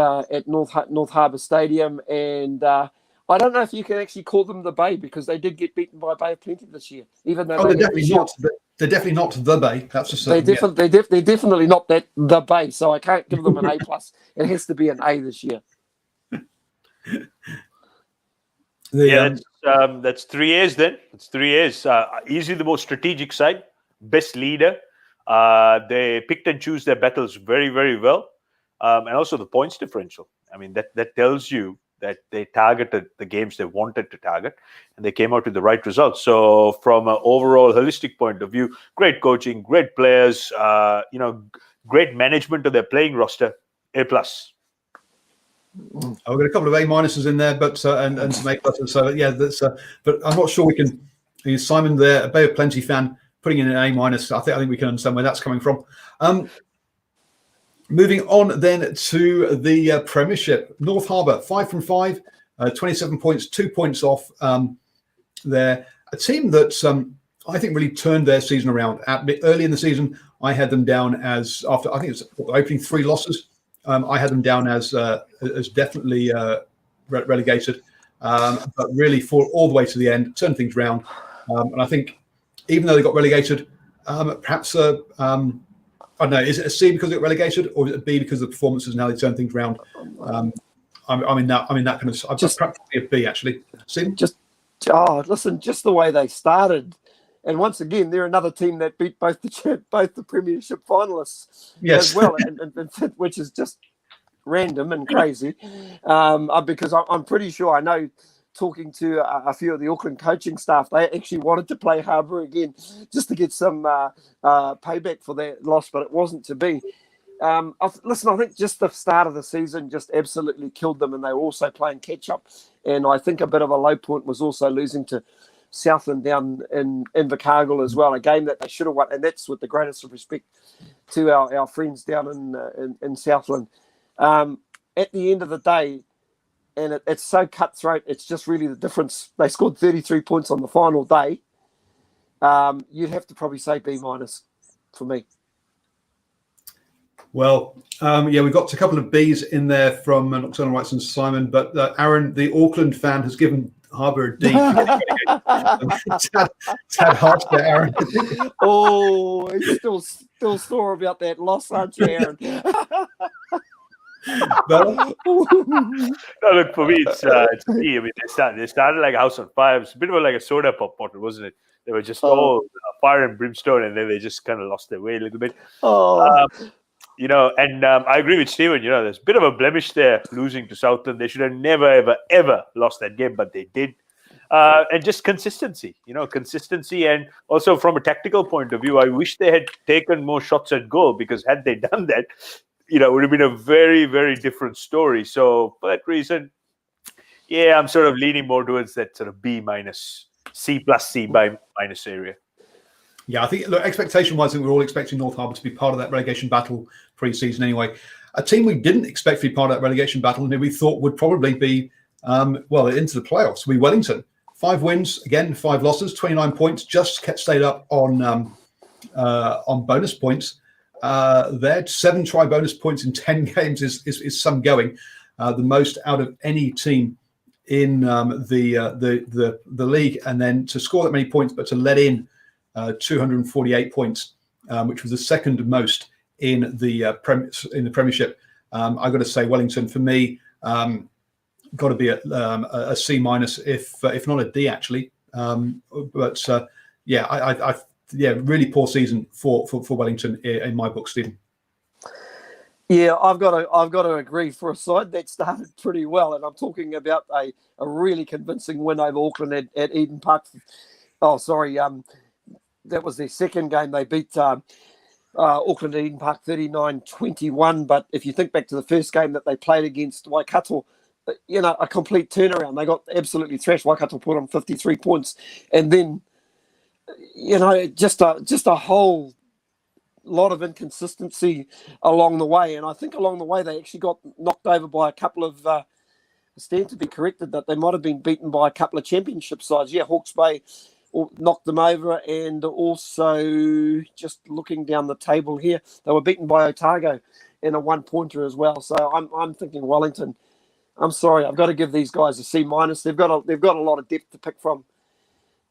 North Harbour Stadium. And I don't know if you can actually call them the Bay, because they did get beaten by Bay of Plenty this year. Even though they're definitely not. They're definitely not the Bay. That's a certain. They're definitely not the Bay. So I can't give them an A plus. It has to be an A this year. That's 3 A's then. It's 3 A's. Easily the most strategic side, best leader. They picked and choose their battles very, very well. And also the points differential. I mean, that tells you that they targeted the games they wanted to target, and they came out with the right results. So from an overall holistic point of view, great coaching, great players, great management of their playing roster, A+. I've got a couple of A minuses in there, but and some A pluses. So yeah, that's. But I'm not sure we can. Simon, there, a Bay of Plenty fan, putting in an A minus. I think we can understand where that's coming from. Moving on then to the Premiership. North Harbour, 5 from 5, 27 points, 2 points off. They're a team that I think really turned their season around. Early in the season, I had them down as, after I think it was opening 3 losses, I had them down as definitely relegated, but really fought all the way to the end, turned things around. And I think even though they got relegated, perhaps I don't know, is it a C because it got relegated, or is it a B because of the performances and how they turn things around? I'm in that kind of. I'm just practically a B actually. Stephen? Listen, just the way they started, and once again, they're another team that beat both the Premiership finalists as well, and which is just random and crazy. Because I'm pretty sure, I know, talking to a few of the Auckland coaching staff, they actually wanted to play Harbour again just to get some payback for that loss, but it wasn't to be. I think just the start of the season just absolutely killed them, and they were also playing catch-up. And I think a bit of a low point was also losing to Southland down in Invercargill as well, a game that they should have won, and that's with the greatest of respect to our friends down in Southland. At the end of the day, and it's so cutthroat, it's just really the difference. They scored 33 points on the final day. You'd have to probably say B minus for me. Well, we've got a couple of Bs in there from Nocturnal Rights and Simon, but Aaron, the Auckland fan, has given Harbour a D. Tad harsh there, Aaron. Oh, you're still sore about that loss, aren't you, Aaron? No, look, for me, it's key. I mean, they started like a house on fire. It was a bit of like a soda pop bottle, wasn't it? They were just all fire and brimstone, and then they just kind of lost their way a little bit. And I agree with Stephen. There's a bit of a blemish there, losing to Southland. They should have never, ever, ever lost that game, but they did. And just consistency, and also from a tactical point of view, I wish they had taken more shots at goal, because had they done that, it would have been a very, very different story. So for that reason, I'm sort of leaning more towards that sort of B minus, C plus C by minus area. Yeah, I think, look, expectation-wise, I think we're all expecting North Harbour to be part of that relegation battle pre-season anyway. A team we didn't expect to be part of that relegation battle, and we thought would probably be, into the playoffs, would be Wellington. 5 wins, again, 5 losses, 29 points, just stayed up on bonus points. They had 7 try bonus points in 10 games is some going, the most out of any team in the league. And then to score that many points, but to let in 248 points, which was the second most in the Premiership. I've got to say, Wellington for me got to be a C minus, if not a D actually. Really poor season for Wellington in my book, Stephen. Yeah, I've got to agree. For a side that started pretty well, and I'm talking about a really convincing win over Auckland at Eden Park. that was their second game. They beat Auckland at Eden Park 39-21. But if you think back to the first game that they played against Waikato, a complete turnaround. They got absolutely thrashed. Waikato put on 53 points. And then, just a whole lot of inconsistency along the way. And I think along the way they actually got knocked over by a couple of, stand to be corrected, that they might have been beaten by a couple of championship sides. Yeah, Hawke's Bay knocked them over, and also just looking down the table here, they were beaten by Otago in a one-pointer as well. So I'm thinking Wellington. I'm sorry, I've got to give these guys a C-. They've got a lot of depth to pick from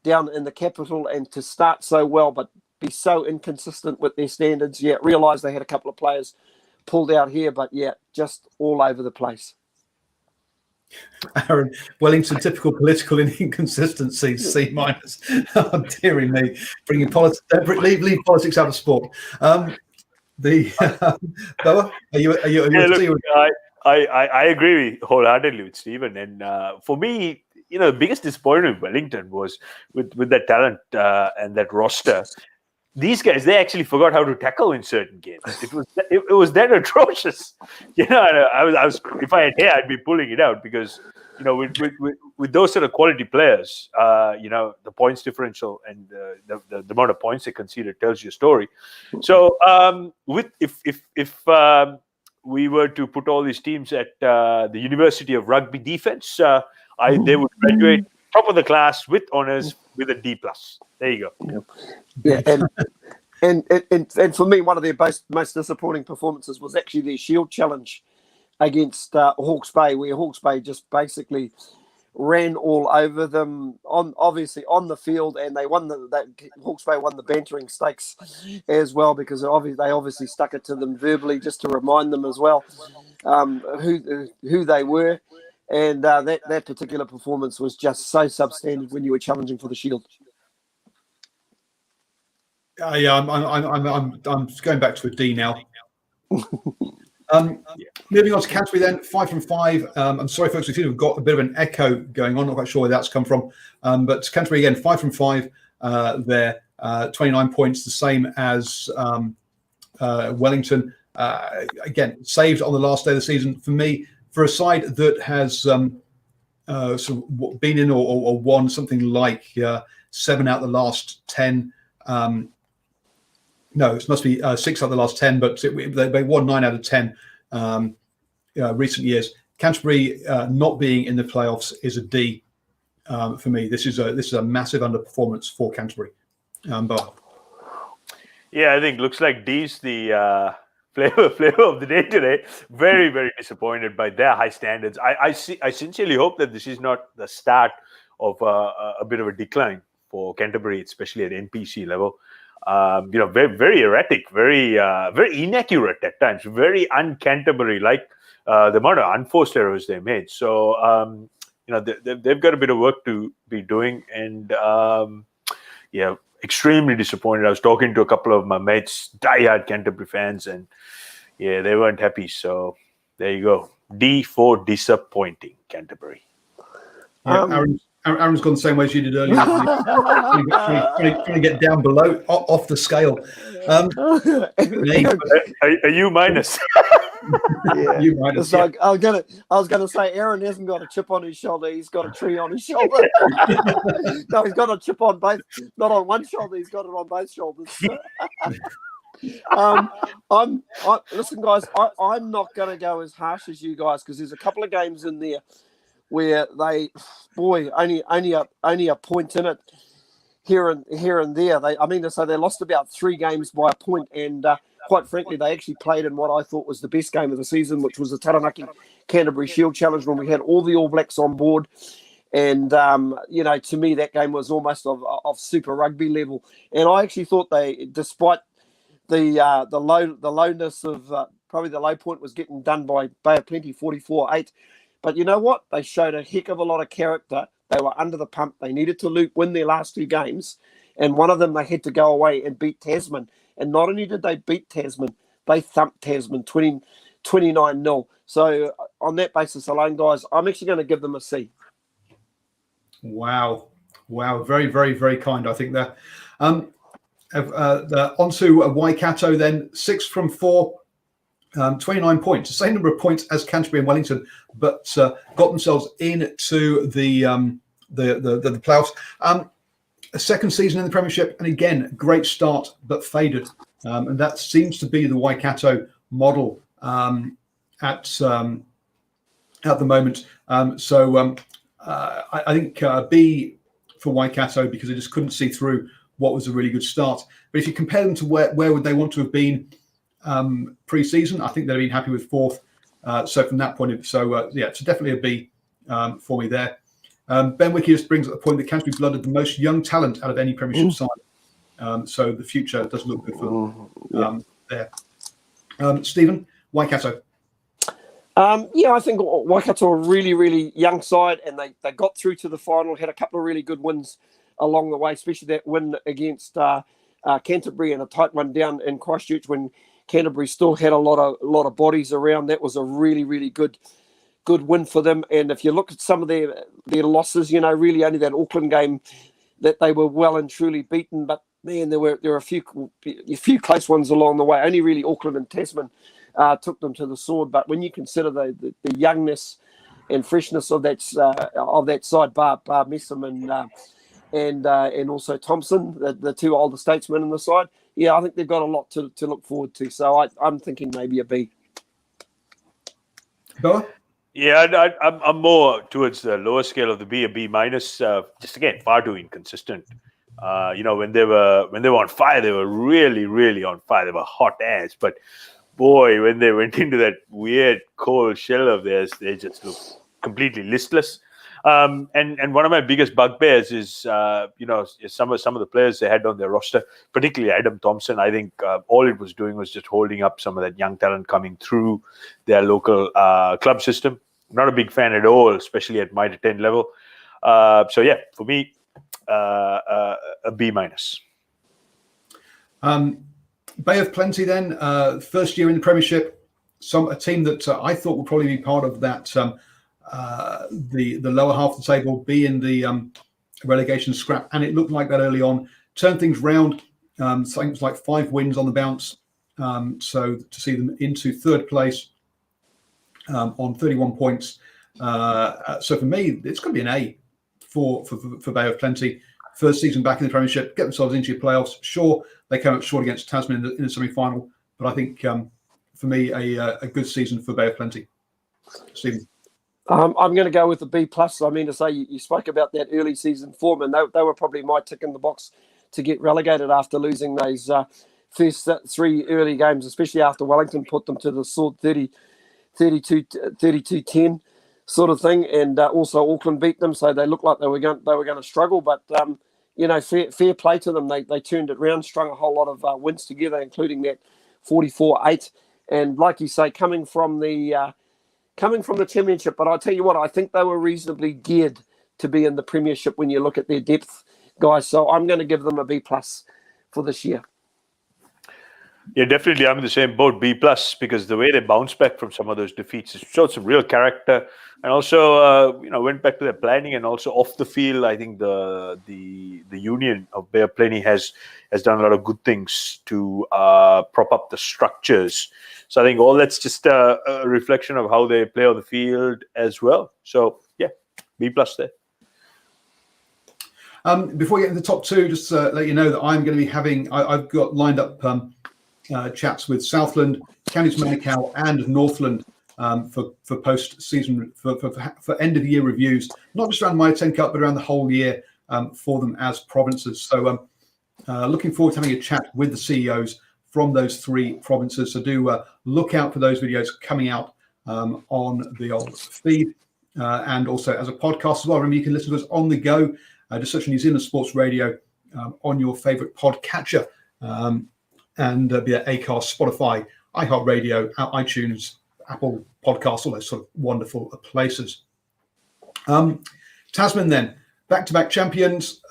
down in the capital, and to start so well, but be so inconsistent with their standards. Yeah, realise they had a couple of players pulled out here, but yeah, just all over the place. Aaron, Wellington, typical political inconsistency, C-. Oh, dearie me, bringing politics, leave politics out of sport. Boa, are you look, I agree wholeheartedly with Stephen. And for me, the biggest disappointment with Wellington was with that talent and that roster. These guys, they actually forgot how to tackle in certain games. It was that atrocious. I was if I had hair, I'd be pulling it out, because with those sort of quality players, the points differential and the amount of points they conceded tells you a story. So if we were to put all these teams at the University of Rugby defense, they would graduate top of the class with honors with a D+. There you go. Yeah, and for me, one of their most disappointing performances was actually their Shield Challenge against Hawke's Bay, where Hawke's Bay just basically ran all over them obviously on the field, and they won Hawke's Bay won the bantering stakes as well, because they obviously stuck it to them verbally just to remind them as well who they were. And that particular performance was just so substandard when you were challenging for the Shield. Yeah, I'm going back to a D now. Moving on to Canterbury then, 5 from 5. I'm sorry, folks, we seem to have got a bit of an echo going on. Not quite sure where that's come from. But Canterbury again, 5 from 5 there, 29 points, the same as Wellington. Again, saved on the last day of the season. For me, for a side that has sort of been in or won something like 7 out of the last 10. No, it must be 6 out of the last 10, but they won 9 out of 10 recent years. Canterbury not being in the playoffs is a D for me. This is a massive underperformance for Canterbury. But yeah, I think looks like D's the flavor of the day today. Very, very disappointed by their high standards. I sincerely hope that this is not the start of a bit of a decline for Canterbury, especially at NPC level. Very, very erratic, very inaccurate at times, very un-Canterbury, like the amount of unforced errors they made. So, they've got a bit of work to be doing, and extremely disappointed. I was talking to a couple of my mates, diehard Canterbury fans, and yeah, they weren't happy. So there you go. D for disappointing, Canterbury. Yeah, Aaron's gone the same way as you did earlier. trying to get down below, off the scale. Are you minus? Yeah. You minus. So I was gonna say, Aaron hasn't got a chip on his shoulder. He's got a tree on his shoulder. No, he's got a chip on both, not on one shoulder. He's got it on both shoulders. Listen, guys. I'm not gonna go as harsh as you guys, because there's a couple of games in there where they, only a point in it here and there. They lost about 3 games by a point, and quite frankly, they actually played in what I thought was the best game of the season, which was the Taranaki Canterbury Shield Challenge, when we had all the All Blacks on board. And to me, that game was almost of Super Rugby level. And I actually thought they, despite the lowness of probably the low point was getting done by Bay of Plenty 44-8. But you know what? They showed a heck of a lot of character. They were under the pump. They needed to win their last 2 games. And one of them, they had to go away and beat Tasman. And not only did they beat Tasman, they thumped Tasman 29-0. So on that basis alone, guys, I'm actually going to give them a C. Wow. Very, very, very kind, I think, there. Onto Waikato then, 6 from 4, 29 points, the same number of points as Canterbury and Wellington, but got themselves into the playoffs. A second season in the Premiership, and again, great start, but faded. And that seems to be the Waikato model at the moment. I think B for Waikato, because they just couldn't see through what was a really good start. But if you compare them to where would they want to have been pre-season, I think they'd have been happy with 4th. So from that point of view, it's definitely a B for me there. Ben Wiki just brings up the point that Canterbury blooded the most young talent out of any Premiership side. So the future does look good for them there. Stephen, Waikato. I think Waikato are a really, really young side, and they got through to the final, had a couple of really good wins along the way, especially that win against Canterbury and a tight one down in Christchurch when Canterbury still had a lot of bodies around. That was a really, really good win for them. And if you look at some of their losses, really only that Auckland game that they were well and truly beaten, but man, there were a few close ones along the way. Only really Auckland and Tasman took them to the sword. But when you consider the youngness and freshness of that side, Bar Messam and also Thompson, the two older statesmen in the side, I think they've got a lot to look forward to. So I'm thinking maybe a B. Bella? Yeah, I'm more towards the lower scale of the B, a B minus. Just again, far too inconsistent. When they were on fire, they were really, really on fire. They were hot ass. But boy, when they went into that weird cold shell of theirs, they just looked completely listless. And one of my biggest bugbears is some of the players they had on their roster, particularly Adam Thompson. I think all it was doing was just holding up some of that young talent coming through their local club system. Not a big fan at all, especially at Mitre 10 level. For me, a B minus. Bay of Plenty then, first year in the Premiership. A team that I thought would probably be part of that. The lower half of the table, be in the relegation scrap, and it looked like that early on. Turned things round. I think it was like 5 wins on the bounce. So to see them into 3rd place on 31 points. So for me, it's going to be an A for Bay of Plenty. First season back in the Premiership, get themselves into your playoffs. Sure, they came up short against Tasman in the semi-final, but I think for me, a good season for Bay of Plenty. Stephen. I'm going to go with the B+. I mean to say, you spoke about that early season form, and they were probably my tick in the box to get relegated after losing those first 3 early games, especially after Wellington put them to the sword 32-10 sort of thing, and also Auckland beat them, so they looked like they were going to struggle. But fair play to them. They turned it around, strung a whole lot of wins together, including that 44-8, and like you say, coming from the Championship. But I'll tell you what, I think they were reasonably geared to be in the Premiership when you look at their depth, guys. So I'm going to give them a B+ for this year. Yeah, definitely. I'm in the same boat, B+, because the way they bounced back from some of those defeats showed some real character, and also went back to their planning, and also off the field. I think the union of Bay of Plenty has done a lot of good things to prop up the structures. So I think all that's just a reflection of how they play on the field as well. So yeah, B+ there. Before we get into the top 2, just to let you know that I'm going to be I've got lined up chats with Southland, Counties Manukau, and Northland for post-season, for end-of-year reviews, not just around Mitre 10 Cup, but around the whole year for them as provinces. So looking forward to having a chat with the CEOs from those 3 provinces. So do look out for those videos coming out on the old feed and also as a podcast as well. Remember, you can listen to us on the go. Just search New Zealand Sports Radio on your favourite podcatcher, and be at Acast, Spotify, iHeartRadio, iTunes, Apple Podcasts, all those sort of wonderful places. Tasman then, back-to-back champions.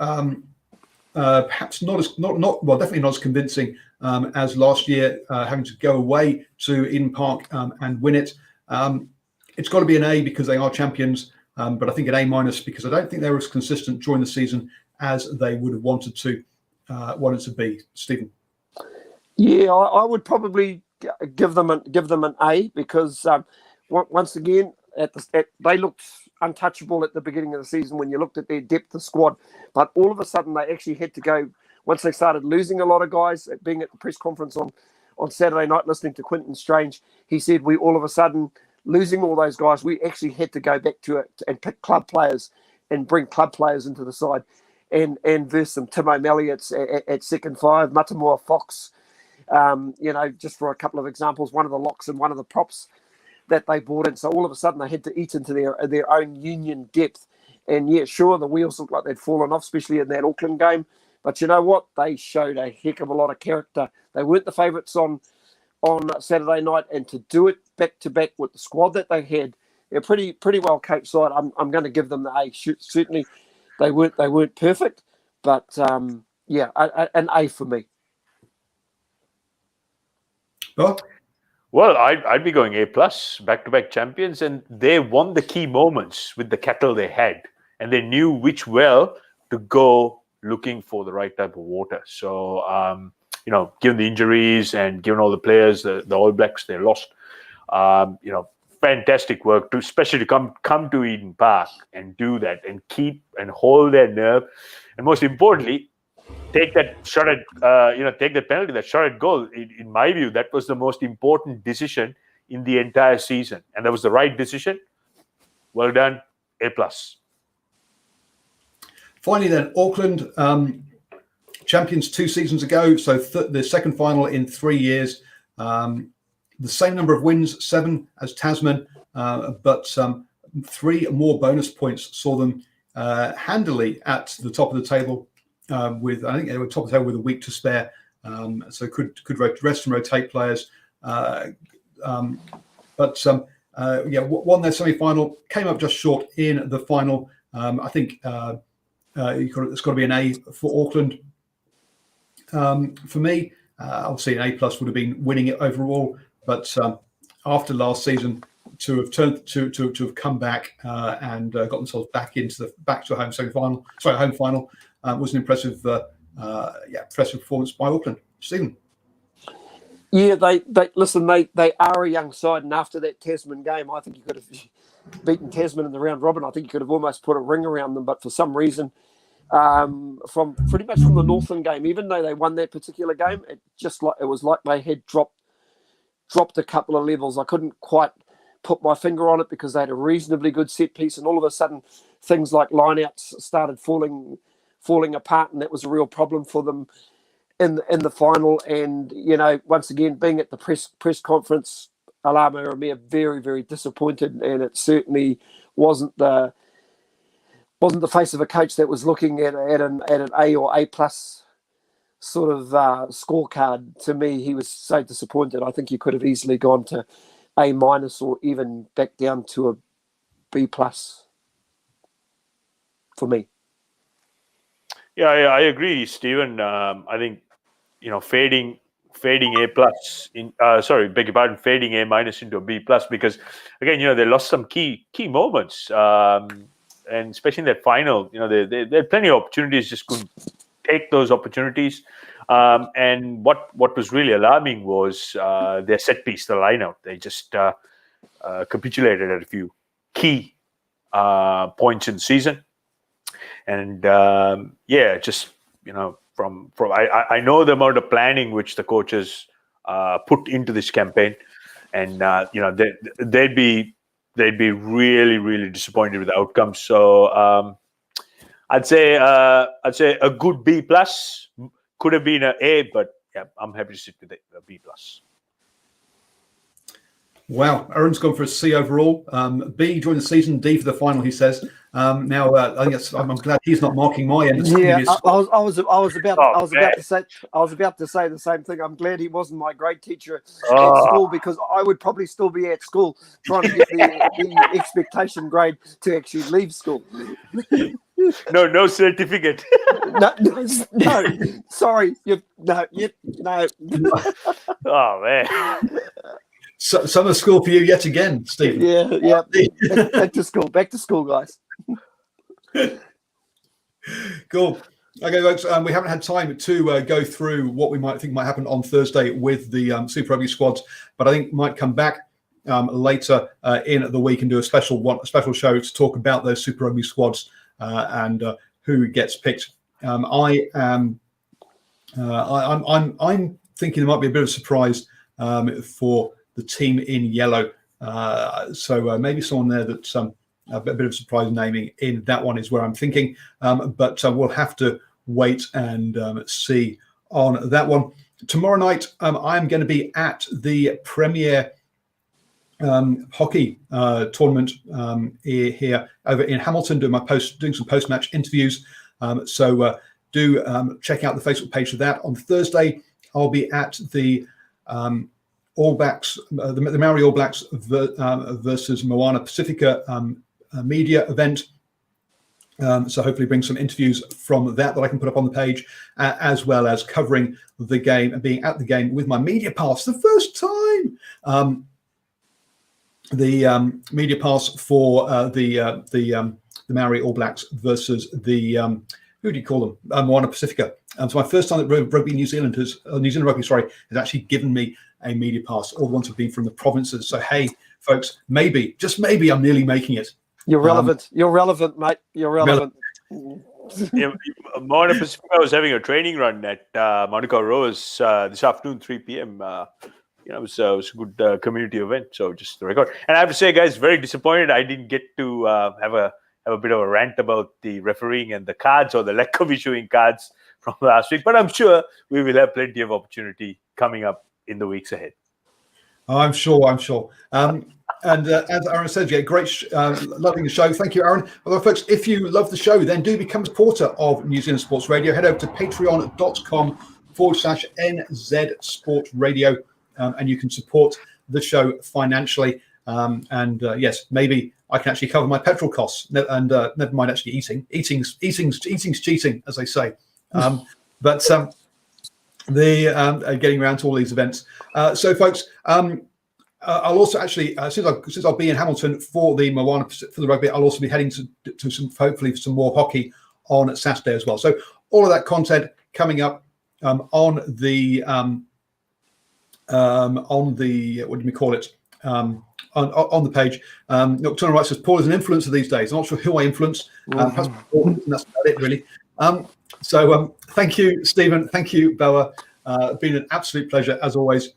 Perhaps definitely not as convincing as last year, having to go away to Eden Park and win it. It's got to be an A because they are champions, but I think an A- because I don't think they were as consistent during the season as they would have wanted to. wanted to be, Stephen? Yeah, I would probably give them an A, because once again, they looked untouchable at the beginning of the season when you looked at their depth of squad, but all of a sudden they actually had to go, once they started losing a lot of guys. Being at the press conference on Saturday night, listening to Quinton Strange, he said we all of a sudden, losing all those guys, we actually had to go back to it and pick club players and bring club players into the side and verse them. Tim O'Malley at second five, Matamua Fox, just for a couple of examples, one of the locks and one of the props that they brought in. So all of a sudden they had to eat into their own union depth. And yeah, sure, the wheels looked like they'd fallen off, especially in that Auckland game. But you know what? They showed a heck of a lot of character. They weren't the favourites on Saturday night, and to do it back to back with the squad that they had, they're pretty well coached side. I'm going to give them the A. Certainly, they weren't perfect, but an A for me. Well, I'd be going A+, back-to-back champions, and they won the key moments with the cattle they had, and they knew which well to go looking for the right type of water. So, given the injuries and given all the players, the All Blacks, they lost, fantastic work, especially to come to Eden Park and do that and keep and hold their nerve, and most importantly, take that shot at, take that penalty, that shot at goal. In my view, that was the most important decision in the entire season. And that was the right decision. Well done, A+. Finally then, Auckland, champions 2 seasons ago. So the second final in 3 years. The same number of wins, 7 as Tasman, but 3 more bonus points saw them handily at the top of the table. I think they were top of the table with a week to spare, so could rest and rotate players. Won their semi-final, came up just short in the final. I think it's got to be an A for Auckland. For me, obviously an A+ would have been winning it overall, but after last season, to have come back and got themselves back to a home final. Was an impressive performance by Auckland. Stephen. Yeah, they are a young side, and after that Tasman game, I think you could have beaten Tasman in the round robin. I think you could have almost put a ring around them, but for some reason, from the Northland game, even though they won that particular game, it was like they had dropped a couple of levels. I couldn't quite put my finger on it because they had a reasonably good set piece, and all of a sudden things like lineouts started falling apart, and that was a real problem for them in the final. And once again, being at the press conference, Alama Ramir very, very disappointed, and it certainly wasn't the face of a coach that was looking at an A or A+ sort of scorecard. To me, he was so disappointed. I think he could have easily gone to A- or even back down to a B+ for me. Yeah, I agree, Stephen. I think fading A+, fading A- into a B+, because again, they lost some key moments, and especially in that final, they had plenty of opportunities, just couldn't take those opportunities. And what was really alarming was their set piece, the line-out. They just capitulated at a few key points in the season. And I know the amount of planning which the coaches put into this campaign, and they'd be really, really disappointed with the outcome. So I'd say a good B+, could have been an A, but yeah, I'm happy to sit with a B+. Wow, Aaron's gone for a C overall. B during the season, D for the final, he says. Now, I think I'm glad he's not marking my end. Yeah, I was about to say the same thing. I'm glad he wasn't my grade teacher at school, because I would probably still be at school trying to get the expectation grade to actually leave school. No certificate. No. Sorry, no. Oh man. So, summer school for you yet again, Stephen. Yeah. Back to school, guys. Cool. Okay, folks, we haven't had time to go through what we might think might happen on Thursday with the Super Rugby squads, but I think might come back later in the week and do a special show to talk about those Super Rugby squads and who gets picked. I'm thinking there might be a bit of a surprise for the team in yellow. So maybe someone there that's a bit of surprise naming in that one is where I'm thinking. But we'll have to wait and see on that one. Tomorrow night, I'm going to be at the Premier hockey tournament here over in Hamilton, doing some post-match interviews. So do check out the Facebook page for that. On Thursday, I'll be at the All Blacks, the Maori All Blacks versus Moana Pacifica media event. So hopefully bring some interviews from that I can put up on the page, as well as covering the game and being at the game with my media pass the first time. The media pass for the Maori All Blacks versus the who do you call them? Moana Pacifica. So my first time that Rugby New Zealand Rugby, has actually given me a media pass. All the ones have been from the provinces. So hey, folks, maybe, just maybe, I'm nearly making it. You're relevant. You're relevant, mate. You're relevant. Yeah, Moana Pacifica was having a training run at Manukau Rowe this afternoon, 3 p.m. It was a good community event. So just the record. And I have to say, guys, very disappointed I didn't get to have a bit of a rant about the refereing and the cards or the lack of issuing cards from last week. But I'm sure we will have plenty of opportunity coming up in the weeks ahead. I'm sure. And as Aaron said, yeah, great, loving the show. Thank you, Aaron. Although, folks, if you love the show, then do become a supporter of New Zealand Sports Radio. Head over to patreon.com/NZ Sport Radio, and you can support the show financially. Yes, maybe I can actually cover my petrol costs, and never mind actually eating. Eating's cheating, as they say. But getting around to all these events. So, folks. I'll also actually, since I'll be in Hamilton for the Moana for the rugby, I'll also be heading to some, hopefully, some more hockey on Saturday as well. So all of that content coming up on the what do you call it? On the page. Nocturnal Rights says Paul is an influencer these days. I'm not sure who I influence. Perhaps Paul, and that's about it, really. So thank you, Stephen. Thank you, Bella. Been an absolute pleasure as always.